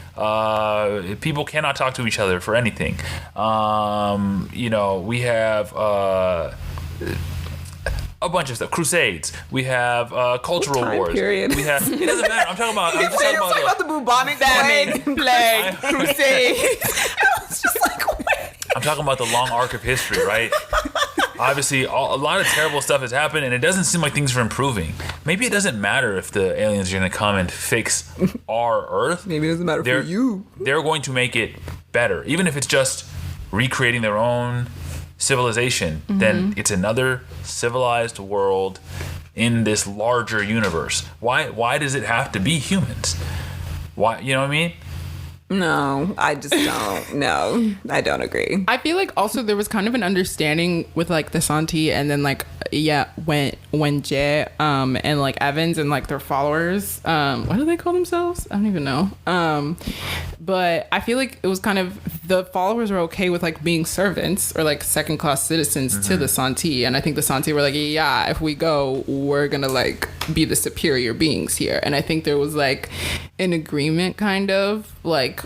People cannot talk to each other for anything. You know, we have a bunch of stuff. Crusades. We have cultural What time wars. period? We have. It doesn't matter. I'm talking about. I'm just You're talking talking about about. the bubonic plague. Plague, crusade. It's just like, wait. I'm talking about the long arc of history, right? Obviously, a lot of terrible stuff has happened, and it doesn't seem like things are improving. Maybe it doesn't matter if the aliens are going to come and fix our Earth. Maybe it doesn't matter They're- for you. They're going to make it better, even if it's just recreating their own civilization. Then it's another civilized world in this larger universe. Why does it have to be humans? Why? You know what I mean? No, I just don't. No, I don't agree. I feel like also there was kind of an understanding with like the Santi and then like when Jay and like Evans and like their followers, what do they call themselves? I don't even know. But I feel like it was kind of the followers were okay with like being servants or like second class citizens to the Santi, and I think the Santi were like, yeah, if we go, we're gonna like be the superior beings here, and I think there was like an agreement kind of like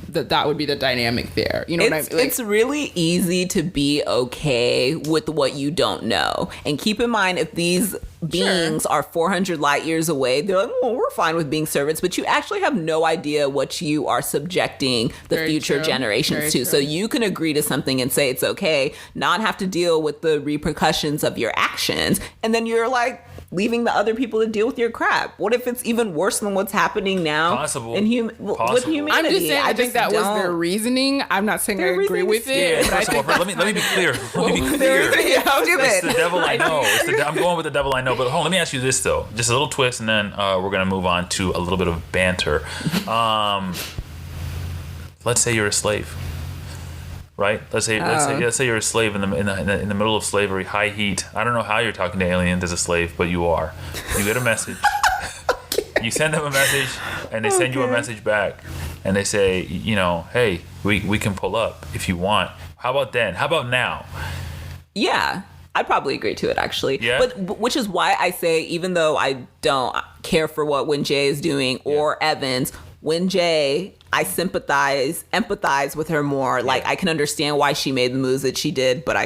that would be the dynamic there. You know what I mean? Like, it's really easy to be okay with what you don't know. And keep in mind, if these beings are 400 light years away, they're like, well, we're fine with being servants, but you actually have no idea what you are subjecting the future generations to. So you can agree to something and say it's okay, not have to deal with the repercussions of your actions. And then you're like, leaving the other people to deal with your crap. What if it's even worse than what's happening now? Possible. With humanity. I'm just saying, I think that was their reasoning. I'm not saying I agree with it. Yeah, first of all, let me be clear. Let me be clear. It's the devil I know. I'm going with the devil I know. But hold on, let me ask you this, though. Just a little twist, and then we're going to move on to a little bit of banter. Let's say you're a slave. Right? Let's say you're a slave in the middle of slavery, high heat. I don't know how you're talking to aliens as a slave, but you are. You get a message. You send them a message, and they send you a message back, and they say, you know, hey, we can pull up if you want. How about then? How about now? Yeah. I'd probably agree to it, actually. Yeah. But which is why I say, even though I don't care for what Win Jay is doing or Evans, Win Jay, I empathize with her more. Like, I can understand why she made the moves that she did, but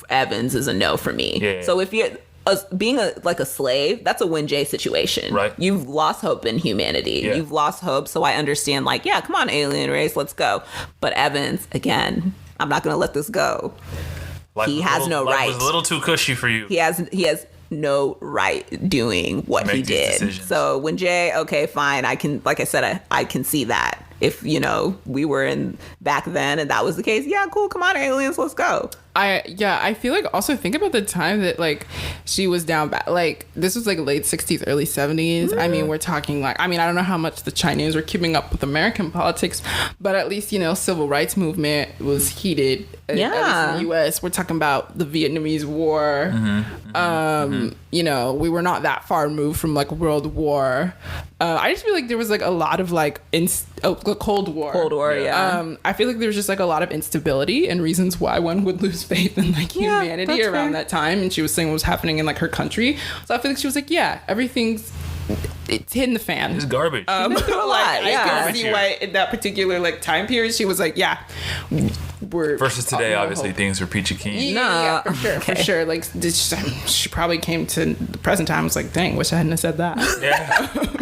Evans is a no for me. Yeah. So if you're being a slave, that's a Win Jay situation. Right. You've lost hope in humanity. Yeah. You've lost hope. So I understand, like, yeah, come on, alien race, let's go. But Evans, again, I'm not going to let this go. He has no right. Life was a little too cushy for you. He has no right doing what he did. So when Jay, okay, fine, I can, like I said, I can see that. If, you know, we were in back then and that was the case, yeah, cool, come on, aliens, let's go. I feel like also think about the time that like she was down back, like this was like late 60s, early 70s. I mean, we're talking like, I don't know how much the Chinese were keeping up with American politics, but at least, you know, civil rights movement was heated. At least in the US. We're talking about the Vietnamese War. You know, we were not that far removed from like World War. I just feel like there was like a lot of like the Cold War. I feel like there was just like a lot of instability and reasons why one would lose faith in like humanity around that time. And she was saying what was happening in like her country. So I feel like she was like, yeah, it's hitting the fan. It's garbage. A lot. I can see why in that particular like time period she was like, yeah, we're versus today. Obviously, things are peachy keen. Yeah, for sure. Like she probably came to the present time. Was like, dang, wish I hadn't have said that. Yeah.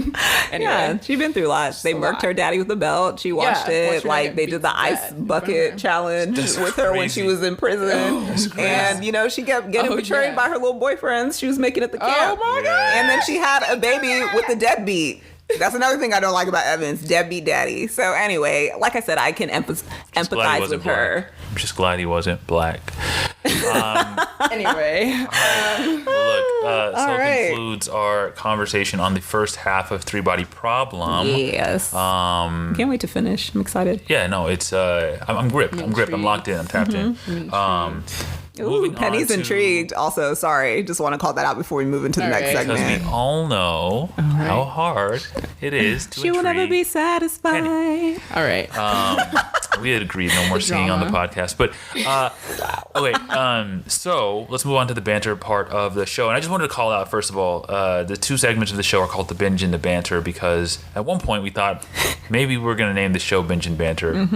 Anyway. Yeah, she's been through a lot. They murked her daddy with a belt. She watched it. Like they did the ice bucket challenge with her when she was in prison. And you know, she kept getting betrayed by her little boyfriends she was making at the camp. Oh my god! And then she had a baby with a deadbeat. That's another thing I don't like about Evans, deadbeat daddy. So anyway, like I said, I can empathize with her. I'm just glad he wasn't black. Anyway. So concludes our conversation on the first half of Three Body Problem. Yes. Can't wait to finish. I'm excited. Yeah, no, it's I'm gripped. I'm locked in. I'm tapped in. Ooh, Penny's intrigued. Also, sorry, just want to call that out before we move into the next segment. Because we all know how hard it is to She will never be satisfied. Penny. All right. We had agreed no more singing on the podcast. But, okay, so let's move on to the banter part of the show. And I just wanted to call out, first of all, the two segments of the show are called the binge and the banter because at one point we thought maybe we were going to name the show Binge and Banter.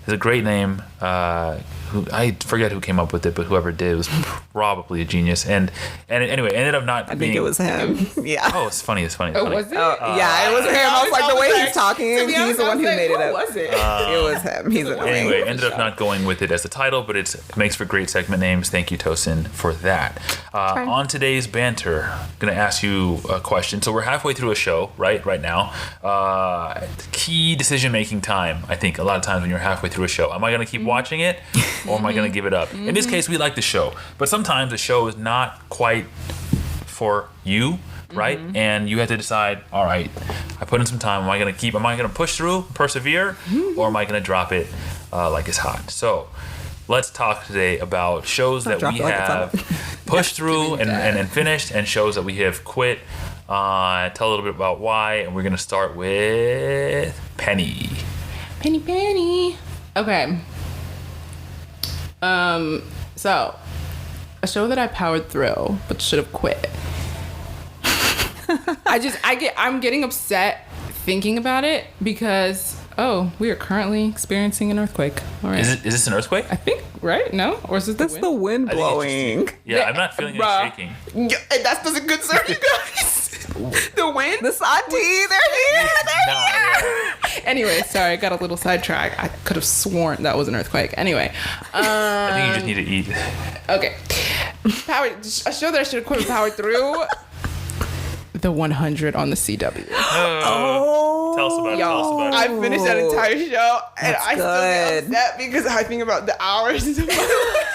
It's a great name. I forget who came up with it, but whoever did was probably a genius. And anyway, ended up not being... I think it was him. Yeah. Oh, it's funny. Was it? Yeah, it was him. I was like, the way he's talking, he's the one who made it up. Was it? It was him. He's annoying. Anyway, ended up not going with it as the title, but it makes for great segment names. Thank you, Tosin, for that. On today's banter, I'm going to ask you a question. So we're halfway through a show, right now. Key decision-making time, I think, a lot of times when you're halfway through a show. Am I going to keep watching it, or am I going to give it up? In this case, we like the show, but sometimes the show is not quite for you, right? And you had to decide, all right, I put in some time. Am I going to push through, persevere, or am I going to drop it like it's hot? So let's talk today about shows that we have pushed through and finished, and shows that we have quit. Tell a little bit about why, and we're going to start with Penny. Penny. Okay. So, a show that I powered through but should have quit. I'm getting upset thinking about it because we are currently experiencing an earthquake. All right. Is this an earthquake? I think, right? No? Or is this That's the wind blowing. Yeah, I'm not feeling any shaking. Yeah, that's a good sign, you guys. The wind? The Santi, they're here. Anyway, sorry, I got a little sidetracked. I could have sworn that was an earthquake. Anyway. I think you just need to eat. Okay. A show that I should have quit powered through. The 100 on the CW. Tell us about it. I finished that entire show, and I still get good. upset because I think about the hours of my life.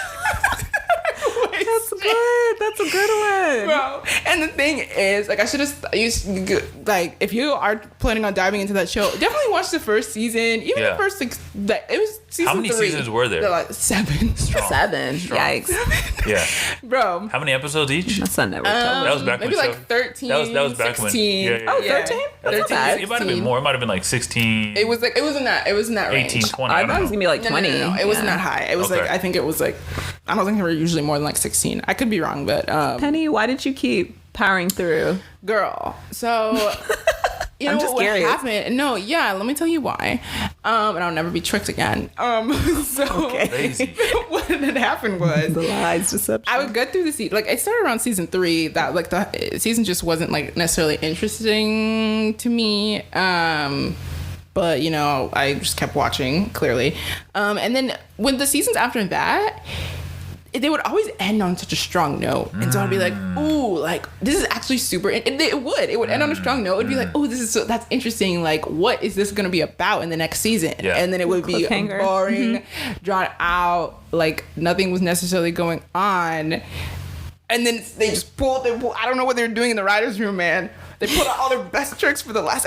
That's good. That's a good one. Bro. And the thing is, like, I should have like, if you are planning on diving into that show, definitely watch the first season. Even the first it was season 3. How many seasons were there? Like 7. Strong. 7. Strong. Yikes. Yeah. Bro. How many episodes each? That's on network television. That was back maybe when like 13. That was back 16. when. Oh, yeah. 13? That's That's not bad. It might have been more. It might have been like 16. It was in that range. 18, 20. I I thought it was don't going to know. be like 20. No. It wasn't that high. It was Okay. like, I think it was like, I don't think they were usually more than like 16. I could be wrong, but Penny, why did you keep powering through? girl. So you know I'm just what curious. happened? No, yeah, let me tell you why. And I'll never be tricked again. So Crazy. what had happened was The lies, deception. I would go through the season. Like, I started around season 3. That like the season just wasn't like necessarily interesting to me. But you know, I just kept watching clearly. And then when the seasons after that, they would always end on such a strong note. And so I'd be like, ooh, like, this is actually super. And it would end on a strong note. It'd be like, oh, that's interesting. Like, what is this going to be about in the next season? Yeah. And then it would be Cliffhanger. boring, drawn out, like nothing was necessarily going on. And then they just pulled. I don't know what they were doing in the writer's room, man. They pulled out all their best tricks for the last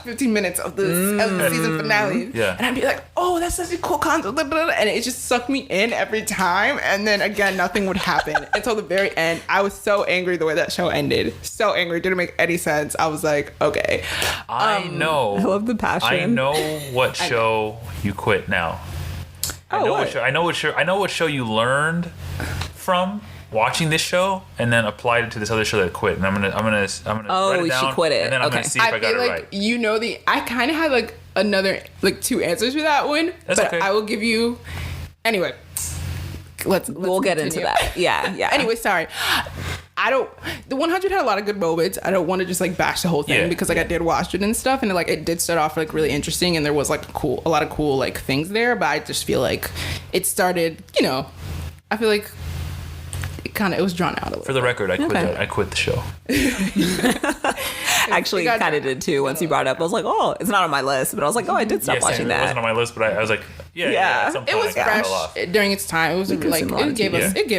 15 minutes of the season finale. Yeah. And I'd be like, oh, that's such a cool concept. And it just sucked me in every time. And then again, nothing would happen until the very end. I was so angry the way that show ended. So angry. It didn't make any sense. I was like, okay. I know. I love the passion. I know what show you quit now. I know what show you learned from watching this show and then applied it to this other show that quit. And I'm gonna write it down, she quit it. and then I'm Okay. gonna see if I got feel it like right. you know I kind of had like another like 2 answers for that one. That's but okay. I will give you anyway. We'll get into continue. that. Yeah. Anyway, sorry. The 100 had a lot of good moments. I don't want to just like bash the whole thing because like I did watch it and stuff, and it did start off like really interesting, and there was like a lot of cool like things there. But I just feel like it started, you know, I feel like it was drawn out a little. For the record, I quit Okay. that. I quit the show. Actually, kind of did too. Once you brought it up, I was like, oh, it's not on my list. But I was like, oh, I did stop Yes, watching it that. wasn't on my list, but I was like, yeah. At some It point was I got fresh fell off. during its time. It was like some it gave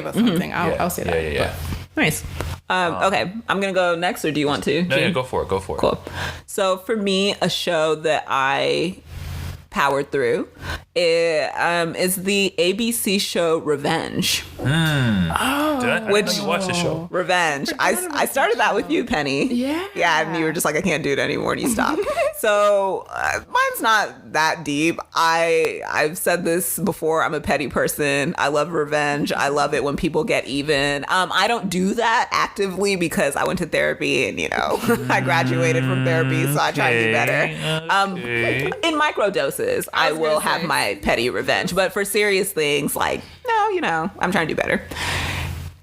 us something. I'll say that. Yeah. Nice. Okay, I'm going to go next, or do you want to? No, Gene? yeah, go for it. Cool. So for me, a show that I powered through is the ABC show Revenge. Did I know you watched the show? Revenge. I started that with you, Penny. Yeah. Yeah, and you were just like, I can't do it anymore, and you stopped. So mine's not that deep. I've said this before. I'm a petty person. I love revenge. I love it when people get even. I don't do that actively because I went to therapy and, you know, I graduated from therapy, so I try to do better. Okay. In micro doses, I will gonna have say. my petty revenge. But for serious things, like, no, you know, I'm trying to do better.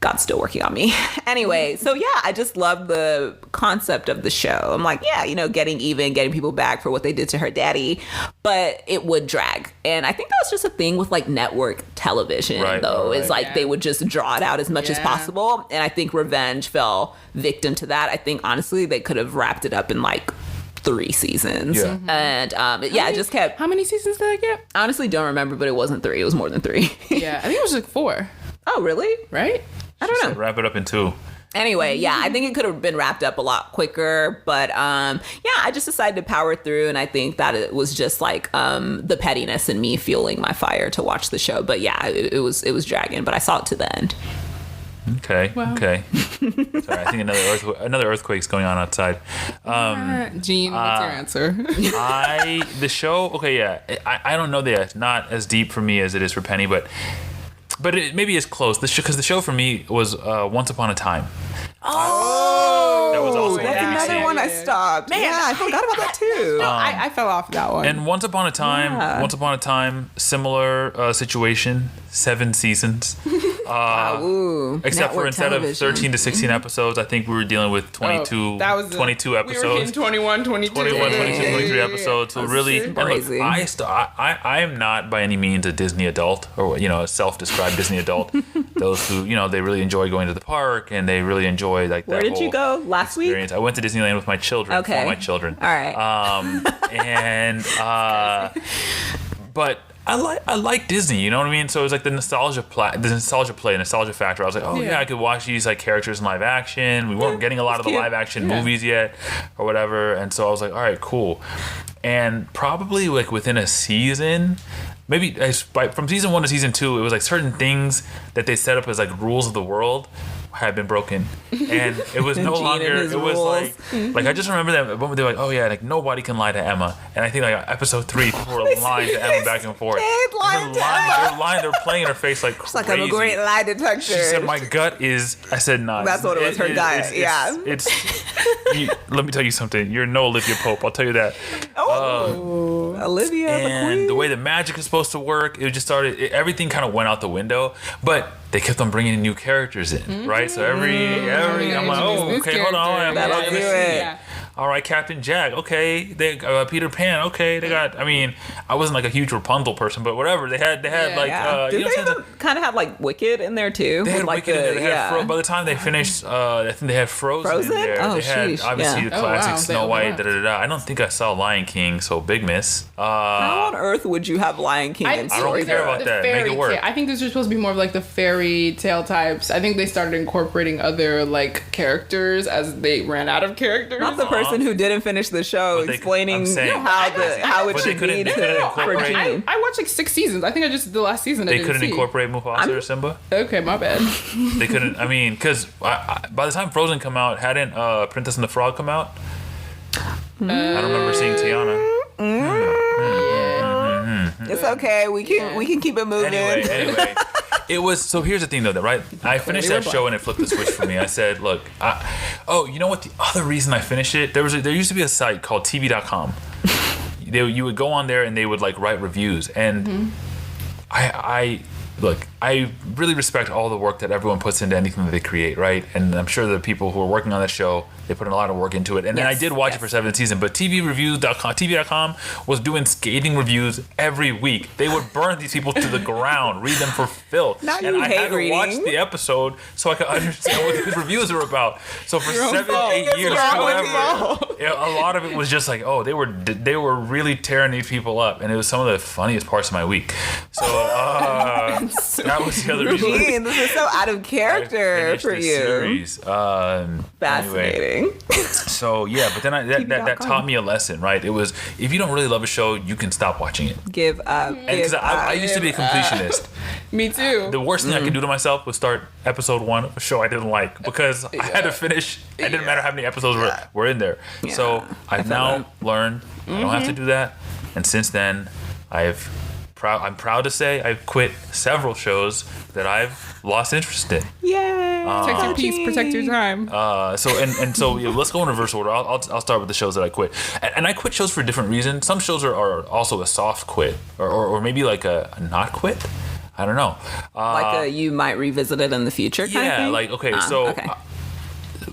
God's still working on me. Anyway, so yeah, I just love the concept of the show. I'm like, yeah, you know, getting even, getting people back for what they did to her daddy, but it would drag. And I think that's just a thing with like network television, though, is like they would just draw it out as much as possible. And I think Revenge fell victim to that. I think honestly, they could have wrapped it up in like 3 seasons. Yeah. And it just kept. How many seasons did I get? Honestly, don't remember, but it wasn't 3. It was more than 3. Yeah, I think it was like 4. Oh, really? Right? I don't know. Wrap it up in 2. Anyway, yeah, I think it could have been wrapped up a lot quicker, but yeah, I just decided to power through, and I think that it was just like the pettiness in me fueling my fire to watch the show. But yeah, it was dragging, but I saw it to the end. Okay. Wow. Okay. Sorry, I think another earthquake's going on outside. Gene, what's your answer? The show. Okay, yeah. I don't know that it's not as deep for me as it is for Penny, but it maybe is close. Because the show for me was Once Upon a Time. Oh, that was also that's on another ABC. one I stopped. Man, yeah, I forgot about that too. I fell off that one. And Once Upon a Time, similar situation, 7 seasons. Ooh, Except for network instead television. of 13 to 16 episodes, I think we were dealing with 22 episodes. We were hitting 21, 22. 21, 22, 23 episodes. So really, and look, crazy. I am not by any means a Disney adult or, a self-described Disney adult. Those who, they really enjoy going to the park and they really enjoy like that. Where did you whole go last week? experience. I went to Disneyland with my children. Okay. For my children. All right. But I like Disney, you know what I mean? So it was like the nostalgia factor. I was like, oh yeah, I could watch these like characters in live action. We weren't getting a lot of the cute. live action movies yet, or whatever. And so I was like, all right, cool. And probably like within a season, maybe from season 1 to season 2, it was like certain things that they set up as like rules of the world had been broken, and it was no Gene longer. and his It was rules. like I just remember that moment they were like, oh yeah, like nobody can lie to Emma, and I think like episode 3 people were lying to Emma back and forth. lying to Emma. They're lying. They're playing in her face like It's crazy. like I'm a great lie detector. She said, "My gut is." I said, "No." That's what it was, her gut, yeah. Let me tell you something. You're no Olivia Pope. I'll tell you that. Olivia, the And queen. the way the magic is supposed to work, it just started. Everything kind of went out the window, but they kept on bringing in new characters in, right? So every I'm like, oh, okay, hold on, That'll do it. Yeah. all right, Captain Jack, okay, they Peter Pan, okay, they got. I mean, I wasn't like a huge Rapunzel person, but whatever. They had like, yeah. you Did know they what I'm saying? kind of have like Wicked in there too? They had With, like Wicked in there. the- They had by the time they finished, I think they had Frozen, Frozen? in there. Oh, they had sheesh, obviously yeah. the Oh, classic wow. Snow They White. overlapped. I don't think I saw Lion King, so big miss. How on earth would you have Lion King? and I don't Story care Girl? about that. Make Fairy it work. tale. I think these are supposed to be more of like the fairy tale types. I think they started incorporating other like characters as they ran out of characters. Not the person who didn't finish the show But they- explaining I'm saying- how it But they should couldn't- be they couldn't for incorporate- Gene. I watched like 6 seasons. I think I just the last season. I They didn't couldn't see. incorporate Mufasa or Simba. Okay, my bad. They couldn't. I mean, because by the time Frozen come out, hadn't Princess and the Frog come out? I don't remember seeing Tiana. It's okay. We can keep it moving. Anyway, it was. So here's the thing, though, right? I finished that show and it flipped the switch for me. I said, look, you know what? The other reason I finished it, there used to be a site called TV.com. You would go on there and they would like write reviews, and I really respect all the work that everyone puts into anything that they create, right? And I'm sure the people who are working on that show, they put in a lot of work into it. And then I Yes, did watch it for 7th season, but TV.com was doing scathing reviews every week. They would burn these people to the ground, read them for filth. Now And you I hate had to watch reading. the episode so I could understand what these reviews were about. So for 7, fault. 8 years, wrong with whatever, a lot of it was just like, oh, they were really tearing these people up, and it was some of the funniest parts of my week. So that was the other reason. Gene, this is so out of I character finished for the you. series. Anyway. Fascinating. So yeah, but then that taught me a lesson, right? It was, if you don't really love a show, you can stop watching it. Give up. Because I used to be a completionist. Me too. The worst thing I could do to myself was start episode 1 of a show I didn't like, because I had to finish. It didn't matter how many episodes were in there. Yeah, So I've feel now that. learned I don't have to do that. And since then, I'm proud to say I've quit several shows that I've lost interest in. Yay. Protect your peace. Protect your time. So let's go in reverse order. I'll start with the shows that I quit, and I quit shows for different reasons. Some shows are also a soft quit, or maybe like a not quit. I don't know. Like you might revisit it in the future kind of Yeah, thing? like okay, Okay.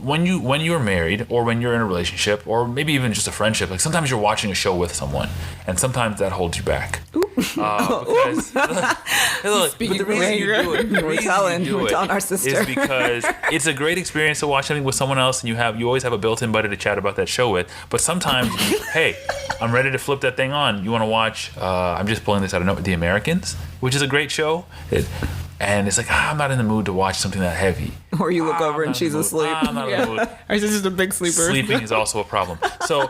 When you're married, or when you're in a relationship, or maybe even just a friendship, like sometimes you're watching a show with someone, and sometimes that holds you back. Because look, but the reason you do it, We're telling our sister. is because it's a great experience to watch something with someone else, and you always have a built-in buddy to chat about that show with. But sometimes, hey, I'm ready to flip that thing on. You want to watch? I'm just pulling this out of note. The Americans, which is a great show. and it's like, I'm not in the mood to watch something that heavy. Or you look over and she's asleep. I'm not in the mood. Or is this just a big sleeper? Sleeping is also a problem. So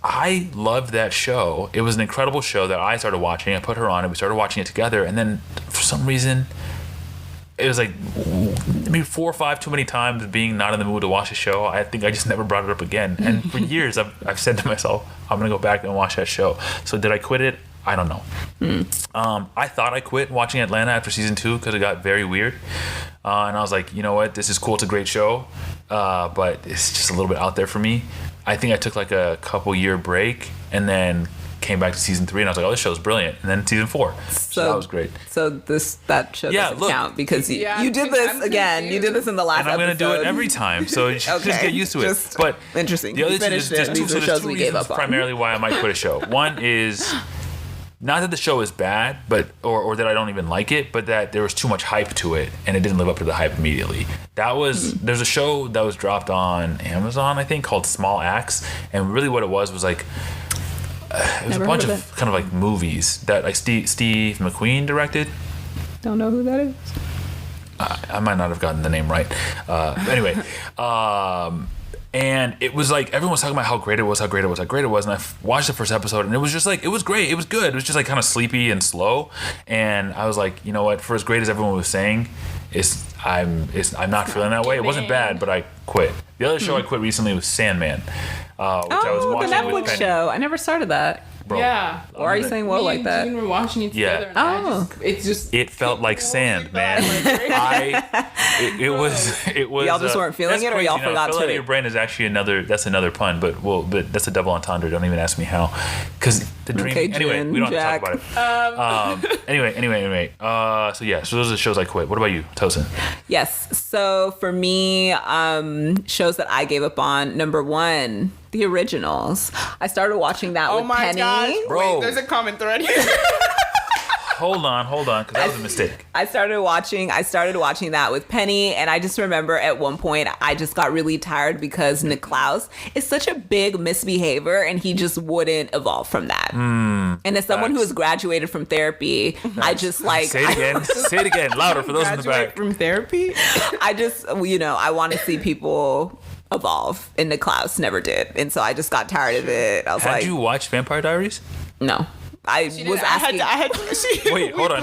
I loved that show. It was an incredible show that I started watching. I put her on it. We started watching it together. And then for some reason, it was like maybe 4 or 5 too many times being not in the mood to watch a show. I think I just never brought it up again. And for years, I've said to myself, I'm going to go back and watch that show. So did I quit it? I don't know. I thought I quit watching Atlanta after season 2 because it got very weird. And I was like, you know what? This is cool. It's a great show. But it's just a little bit out there for me. I think I took like a couple year break and then came back to season 3 and I was like, oh, this show's brilliant. And then season 4. So that was great. So that show doesn't count because you did this again. You did this in the last episode. And I'm going to do it every time. So you should just get used to it. But interesting. The other thing is there's two reasons primarily why I might quit a show. One is not that the show is bad, but or that I don't even like it, but that there was too much hype to it and it didn't live up to the hype immediately. There's a show that was dropped on Amazon, I think, called Small Axe, and really what it was like it was a bunch of kind of like movies that like Steve McQueen directed. Don't know who that is. I might not have gotten the name right. Anyway, and it was like everyone was talking about how great it was, and I watched the first episode and it was just like, it was great, it was good, it was just like kind of sleepy and slow, and I was like, you know what, for as great as everyone was saying, I'm not feeling that way. It wasn't bad, but I quit. The other show I quit recently was Sandman, which I was watching the Netflix show. I never started that. Bro, yeah. Why are you saying well like that? We were watching it together. Yeah. It felt like sand, man. It was. Y'all just weren't feeling it, or y'all forgot to. Fill out your brain is actually another pun, but that's a double entendre. Don't even ask me how, because the dream. Okay, anyway, we don't have to talk about it. Anyway. So those are the shows I quit. What about you, Tosin? Yes. So for me, shows that I gave up on. Number 1. The Originals. I started watching that with Penny. Oh my gosh. Bro. Wait, there's a common thread here. Hold on, because that was a mistake. I started watching that with Penny, and I just remember at one point I just got really tired because Niklaus is such a big misbehavior, and he just wouldn't evolve from that. And as someone who has graduated from therapy, I just like... Say it again, louder for those in the back. From therapy? I just, I want to see people evolve, and Niklaus never did. And so I just got tired of it. I was Had you watched Vampire Diaries? No. I was asking. Wait, hold on.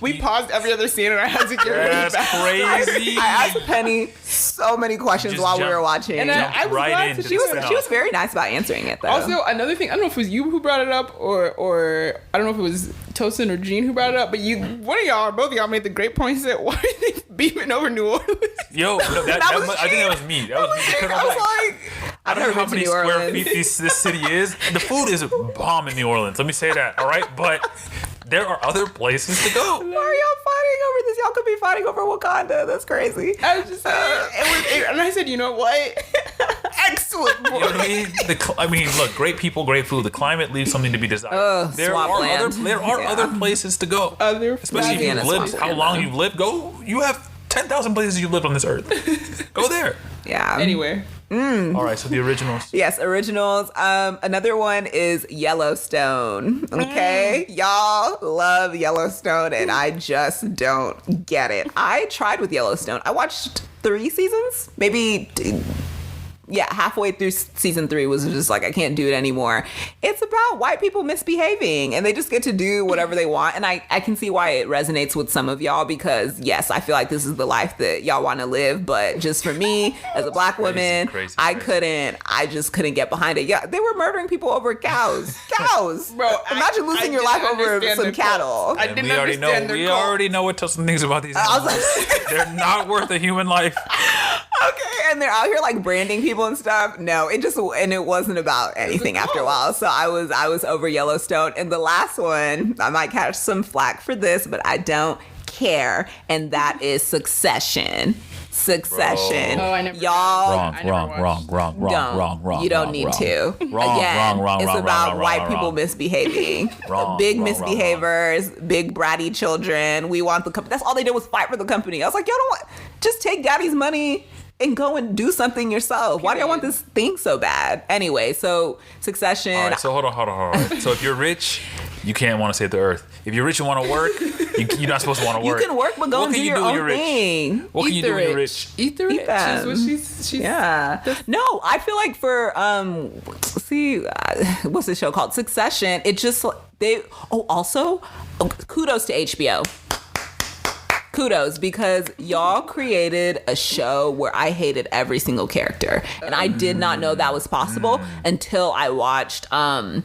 We paused every other scene and I had to get That's crazy. I asked Penny so many questions while we were watching. And I was glad she was very nice about answering it, though. Also, another thing, I don't know if it was you who brought it up or I don't know if it was Tosin or Gene who brought it up, but both of y'all made the great points that why are they beaming over New Orleans? Yo, no, I think that was me. That was me. Because I was like, I don't know how many square feet this city is. The food is bomb in New Orleans. Let me say that. All right, but there are other places to go. Why are y'all fighting over this? Y'all could be fighting over Wakanda. That's crazy. I was just and I said, you know what? Excellent. You know what I mean? Look, great people, great food. The climate leaves something to be desired. There are other places to go. Especially if you've lived how long you've lived. Go. You have 10,000 places you've lived on this earth. Go there. Yeah. Anywhere. All right, so the Originals. Yes, Originals. Another one is Yellowstone. Okay? Y'all love Yellowstone, and I just don't get it. I tried with Yellowstone. I watched 3 seasons, maybe... halfway through season 3 was just like, I can't do it anymore. It's about white people misbehaving and they just get to do whatever they want. And I can see why it resonates with some of y'all because, yes, I feel like this is the life that y'all want to live. But just for me, as a black woman, I just couldn't get behind it. Yeah, they were murdering people over cows. Bro, imagine losing your life over some cattle. We already know what Tosin thinks about these animals. They're not worth a human life. Okay, and they're out here like branding people and stuff. No, it wasn't about anything after a while. So I was over Yellowstone. And the last one, I might catch some flack for this, but I don't care. And that is Succession. Oh, I never. Y'all. Wrong. You don't need to. Again, it's about white people misbehaving. Big misbehavers, big bratty children. We want the company. That's all they did was fight for the company. I was like, y'all don't want, just take daddy's money and go and do something yourself. Why do y'all want this thing so bad? Anyway, so Succession. All right, so hold on. So if you're rich, you can't want to save the earth. If you're rich and want to work, you're not supposed to want to work. You can work, but go and do your own thing. What can you do when you're rich? Eat the rich is what she's yeah. No, I feel like for what's the show called? Succession. It just kudos to HBO. Kudos, because y'all created a show where I hated every single character, and I did not know that was possible until I watched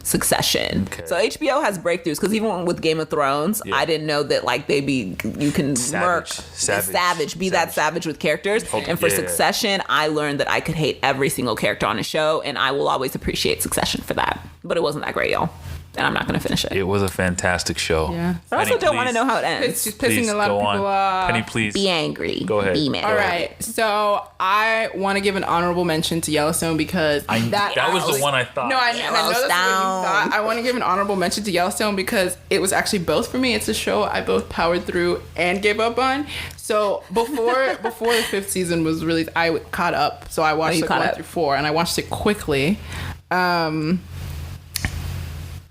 Succession. Okay. So HBO has breakthroughs, because even with Game of Thrones, I didn't know that like you can savage with characters. And for Succession, I learned that I could hate every single character on a show, and I will always appreciate Succession for that. But it wasn't that great, y'all. And I'm not going to finish it. It was a fantastic show. Yeah. But I also don't want to know how it ends. It's just pissing a lot of people off. Penny, please. Be angry. Go ahead. Be mad. All right. So I want to give an honorable mention to Yellowstone because that was the one I thought. No, I know that's what you thought. I want to give an honorable mention to Yellowstone because it was actually both for me. It's a show I both powered through and gave up on. So before the 5th season was released, I caught up. So I watched 1 through 4, and I watched it quickly.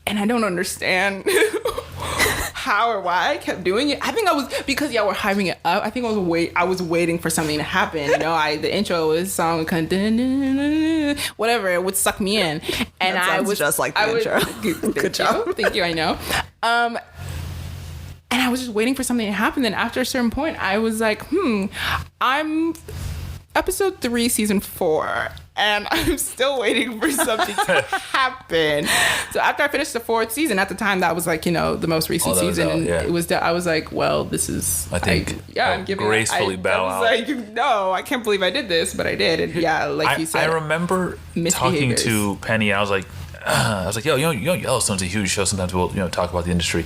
And I don't understand how or why I kept doing it. I think I was, because y'all were hyping it up, I think I was waiting for something to happen. You know, the intro was song kind of whatever, it would suck me in. And I was just like the intro. Good job. Thank you, I know. And I was just waiting for something to happen. Then after a certain point, I was like, I'm episode 3, season 4. And I'm still waiting for something to happen. So after I finished the 4th season, at the time that was like, the most recent season, and it was I was like, well, this is I'm giving gracefully bow out. I was like, no, I can't believe I did this, but I did. And like you said, I remember talking to Penny. I was like, yo, Yellowstone's a huge show. Sometimes we'll, talk about the industry.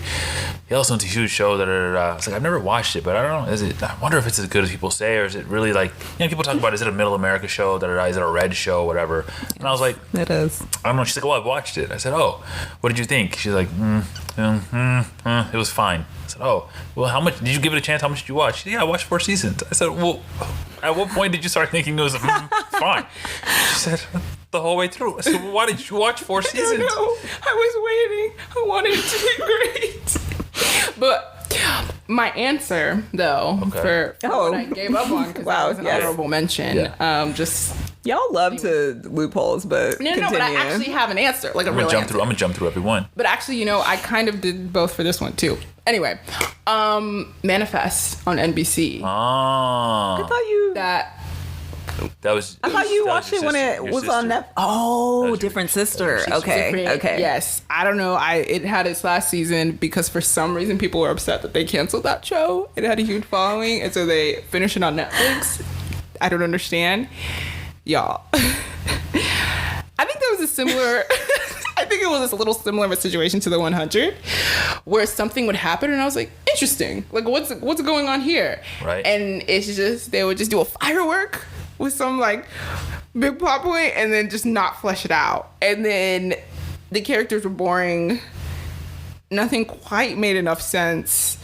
Yellowstone's a huge show. I was like, I've never watched it, but I don't know. I wonder if it's as good as people say, or is it really like, people talk about, is it a middle America show? Is it a red show? Whatever. And I was like, it is. I don't know. She's like, well, I've watched it. I said, oh, what did you think? She's like, it was fine. I said, oh, well, how much did you give it a chance? How much did you watch? She said, yeah, I watched 4 seasons. I said, well, at what point did you start thinking it was fine? She said, the whole way through. I said, well, why did you watch 4 seasons? I was waiting. I wanted it to be great. But my answer, though, for what I gave up on, because that was an honorable mention, just... Y'all love to loopholes, but No, but I actually have an answer, like a real answer. I'm gonna jump through every one. But actually, I kind of did both for this one, too. Anyway, Manifest on NBC. Oh. I thought you... I thought you watched it when it was on Netflix. Oh, Different Sister. Okay. Yes. I don't know. It had its last season because for some reason people were upset that they canceled that show. It had a huge following, and so they finished it on Netflix. I don't understand. Y'all. I think there was a similar... I think it was a little similar of a situation to the 100, where something would happen and I was like, interesting. Like, what's going on here? Right. And it's just, they would just do a firework with some like big plot point and then just not flesh it out. And then the characters were boring. Nothing quite made enough sense.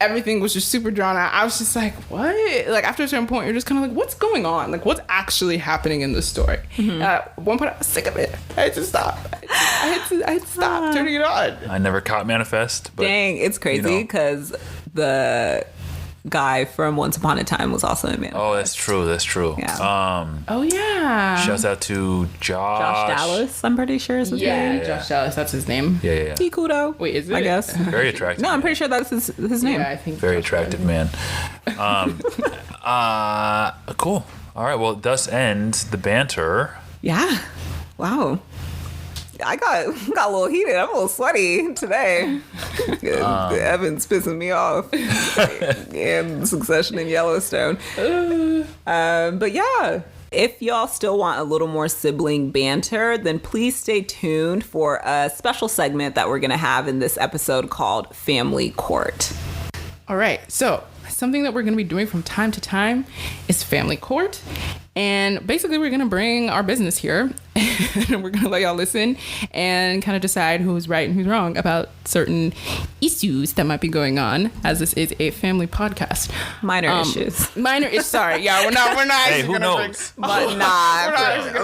Everything was just super drawn out. I was just like, what? Like, after a certain point, you're just kind of like, what's going on? Like, what's actually happening in this story? Mm-hmm. At one point, I was sick of it. I had to stop. I had to stop turning it on. I never caught Manifest. But, dang, it's crazy because the guy from Once Upon a Time was also in Manifest. Oh, that's true. Yeah. Oh, yeah. Shouts out to Josh Dallas, I'm pretty sure is his name. Josh Dallas, that's his name. Yeah. He kudo. Wait, is it? I guess. Very attractive. No, I'm pretty sure that's his name. Yeah, I think very attractive man. Cool. All right, well, thus ends the banter. Yeah. Wow. I got a little heated. I'm a little sweaty today. Evan's pissing me off. And Succession and Yellowstone. But yeah, if y'all still want a little more sibling banter, then please stay tuned for a special segment that we're going to have in this episode called Family Court. All right. So something that we're going to be doing from time to time is Family Court. And basically, we're going to bring our business here and we're gonna let y'all listen and kind of decide who's right and who's wrong about certain issues that might be going on, as this is a family podcast. Minor issues. Sorry, yeah, we're not. Hey, actually who gonna knows? But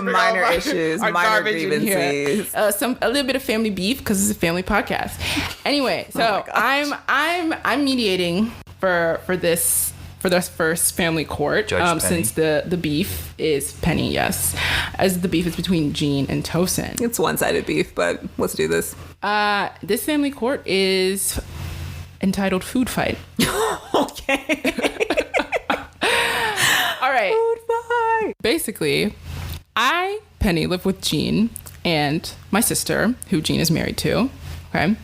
minor issues, minor grievances. A little bit of family beef because it's a family podcast. Anyway, so I'm mediating for this first family court, since the beef is Penny, yes, as the beef is between Jean and Tosin. It's one-sided beef, but let's do this. This family court is entitled Food Fight. Okay. All right. Food fight. Basically, Penny, live with Jean and my sister, who Jean is married to, okay?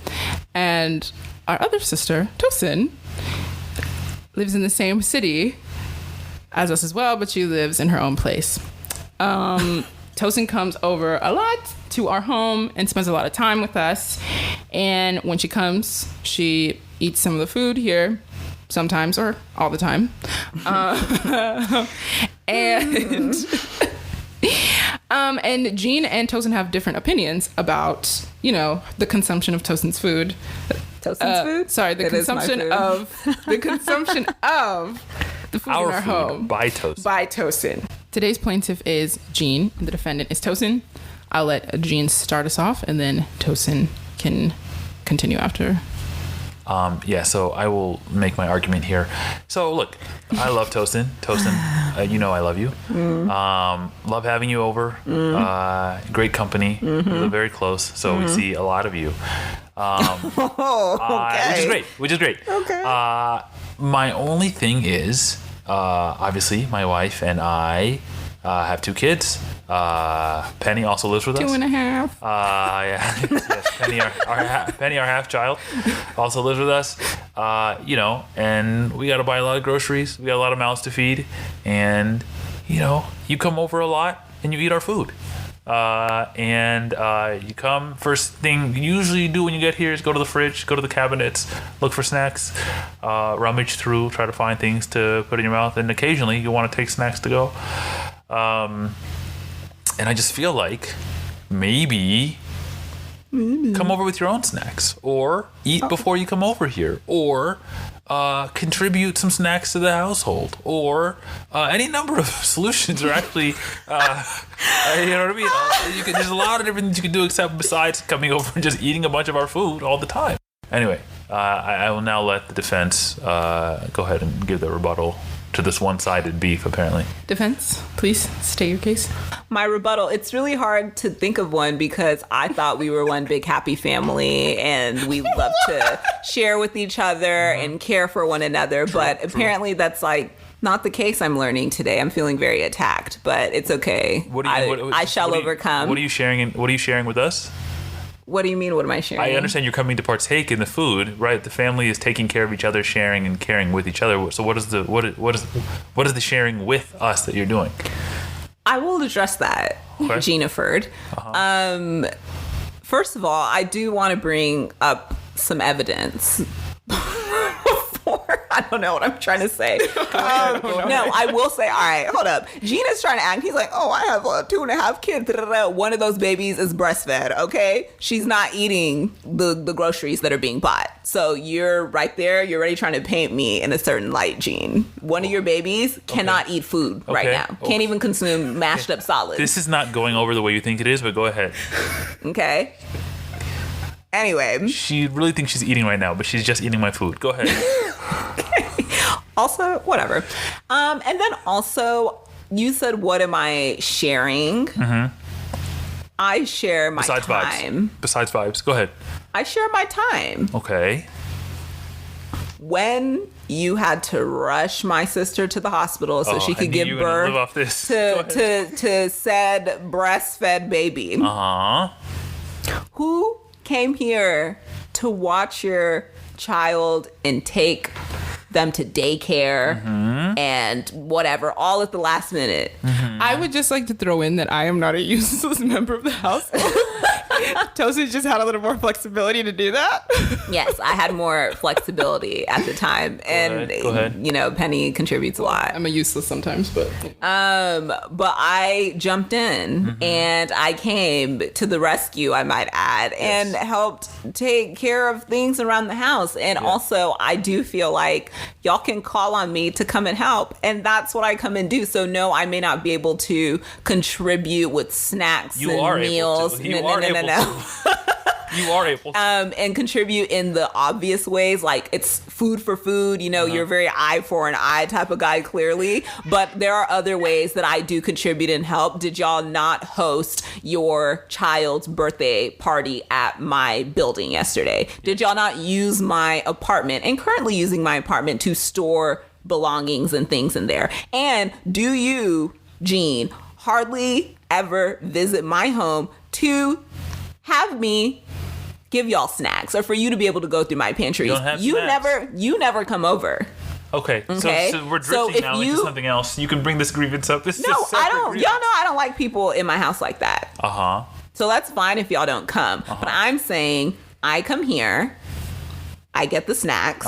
And our other sister, Tosin, lives in the same city as us as well, but she lives in her own place. Tosin comes over a lot to our home and spends a lot of time with us. And when she comes, she eats some of the food here, sometimes or all the time. And Jean and Tosin have different opinions about, the consumption of Tosin's food. Tosin's food? Sorry, the consumption of the food in our home by Tosin. By Tosin. Today's plaintiff is Jean, and the defendant is Tosin. I'll let Jean start us off, and then Tosin can continue after. So I will make my argument here. So look, I love Tosin. Tosin, I love you. Love having you over. Great company. We live very close, so we see a lot of you. Okay. Which is great. Okay. My only thing is, obviously, my wife and I have 2 kids. Penny also lives with us. 2.5. Yes, Penny, our half child, also lives with us. And we got to buy a lot of groceries. We got a lot of mouths to feed, and you come over a lot and you eat our food. You come, first thing you usually do when you get here is go to the fridge, go to the cabinets, look for snacks, rummage through, try to find things to put in your mouth, and occasionally you want to take snacks to go. And I just feel like maybe come over with your own snacks, or eat before you come over here, or contribute some snacks to the household, or any number of solutions are actually, you know what I mean? There's a lot of different things you can do besides coming over and just eating a bunch of our food all the time. Anyway, I will now let the defense go ahead and give the rebuttal to this one-sided beef, apparently. Defense, please state your case. My rebuttal, it's really hard to think of one because I thought we were one big happy family and we love to share with each other and care for one another. But apparently that's not the case. I'm learning today. I'm feeling very attacked, but it's okay. I shall overcome. What are you sharing? What are you sharing with us? What do you mean? What am I sharing? I understand you're coming to partake in the food, right? The family is taking care of each other, sharing and caring with each other. So what is the sharing with us that you're doing? I will address that, okay. Gina Ferd. First of all, I do want to bring up some evidence. I don't know what I'm trying to say. No, I will say, all right, hold up. Gina's trying to act. He's like, I have 2.5 kids. One of those babies is breastfed, okay? She's not eating the groceries that are being bought. So you're right there. You're already trying to paint me in a certain light, Gene. One of your babies cannot eat food right now. Can't even consume mashed up solids. This is not going over the way you think it is, but go ahead. Okay. Anyway. She really thinks she's eating right now, but she's just eating my food. Go ahead. Okay. Also, whatever. And then also, you said, what am I sharing? Mm-hmm. I share my time. Besides vibes. Go ahead. I share my time. Okay. When you had to rush my sister to the hospital so she could give birth to said breastfed baby. Uh-huh. Who came here to watch your child and take them to daycare and whatever, all at the last minute? I would just like to throw in that I am not a useless member of the household. Tosin just had a little more flexibility to do that. Yes, I had more flexibility at the time. Go ahead. You know, Penny contributes a lot. I'm a useless sometimes, but But I jumped in and I came to the rescue, I might add, and helped take care of things around the house. And also, I do feel like y'all can call on me to come and help, and that's what I come and do. So no, I may not be able to contribute with snacks You and are meals. able to. You are able to. You are able to. And contribute in the obvious ways, like it's food for food. You know, you're a very eye for an eye type of guy, clearly. But there are other ways that I do contribute and help. Did y'all not host your child's birthday party at my building yesterday? Did y'all not use my apartment, and currently using my apartment, to store belongings and things in there? And do you, Jean, hardly ever visit my home to have me give y'all snacks, or for you to be able to go through my pantry? You never come over. Okay. Okay. So we're drifting now into something else. You can bring this grievance up. This is No, a separate I don't. grievance. Y'all know I don't like people in my house like that. So that's fine if y'all don't come. But I'm saying I come here, I get the snacks.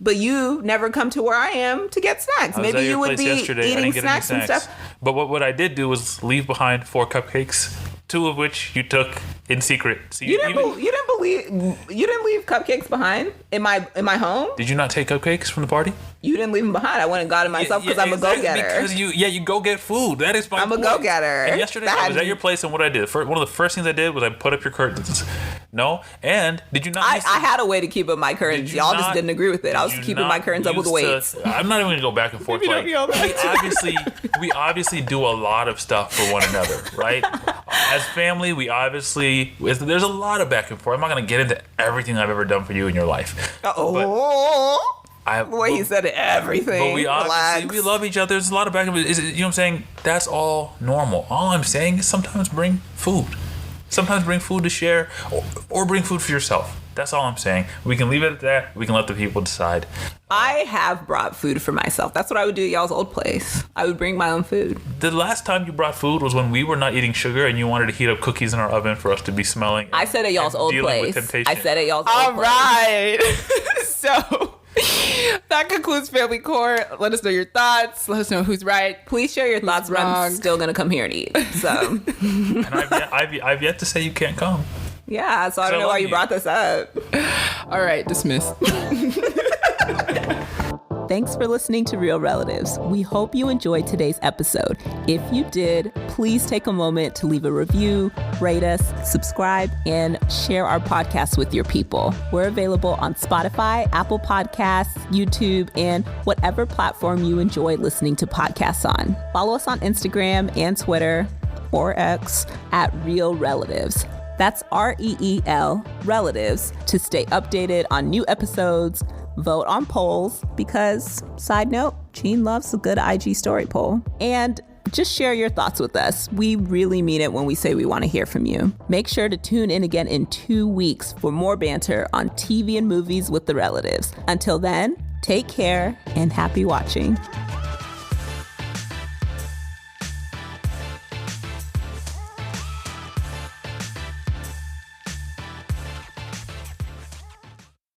But you never come to where I am to get snacks. Maybe you would be eating snacks and stuff. But what I did do was leave behind 4 cupcakes, 2 of which you took in secret. So You didn't leave cupcakes behind in my home? Did you not take cupcakes from the party? You didn't leave them behind. I went and got them myself because I'm a go-getter. Because you go get food. That is my I'm point. a go-getter. And yesterday I was at your place, and what I did, one of the first things I did was I put up your curtains. No, and did you not? I had a way to keep up my curtains. Y'all just didn't agree with it. I was keeping my curtains up with weights. I'm not even gonna go back and forth. Like, we obviously do a lot of stuff for one another, right? As family, there's a lot of back and forth. I'm not gonna get into everything I've ever done for you in your life. The way you said it, everything. But we love each other. There's a lot of back and forth. You know what I'm saying? That's all normal. All I'm saying is sometimes bring food. Sometimes bring food to share, or bring food for yourself. That's all I'm saying. We can leave it at that. We can let the people decide. I have brought food for myself. That's what I would do at y'all's old place. I would bring my own food. The last time you brought food was when we were not eating sugar and you wanted to heat up cookies in our oven for us to be smelling. I said at y'all's old place. All right. So that concludes Family Court. Let us know your thoughts. Let us know who's right. Please share your thoughts, but I'm still going to come here and eat. So. And I've yet to say you can't come. Yeah, so I don't know why you brought this up. All right, dismissed. Thanks for listening to Real Relatives. We hope you enjoyed today's episode. If you did, please take a moment to leave a review, rate us, subscribe, and share our podcast with your people. We're available on Spotify, Apple Podcasts, YouTube, and whatever platform you enjoy listening to podcasts on. Follow us on Instagram and Twitter, or X, at Real Relatives. That's REEL, Relatives, to stay updated on new episodes. Vote on polls because, side note, Jean loves a good IG story poll. And just share your thoughts with us. We really mean it when we say we want to hear from you. Make sure to tune in again in 2 weeks for more banter on TV and movies with the relatives. Until then, take care and happy watching.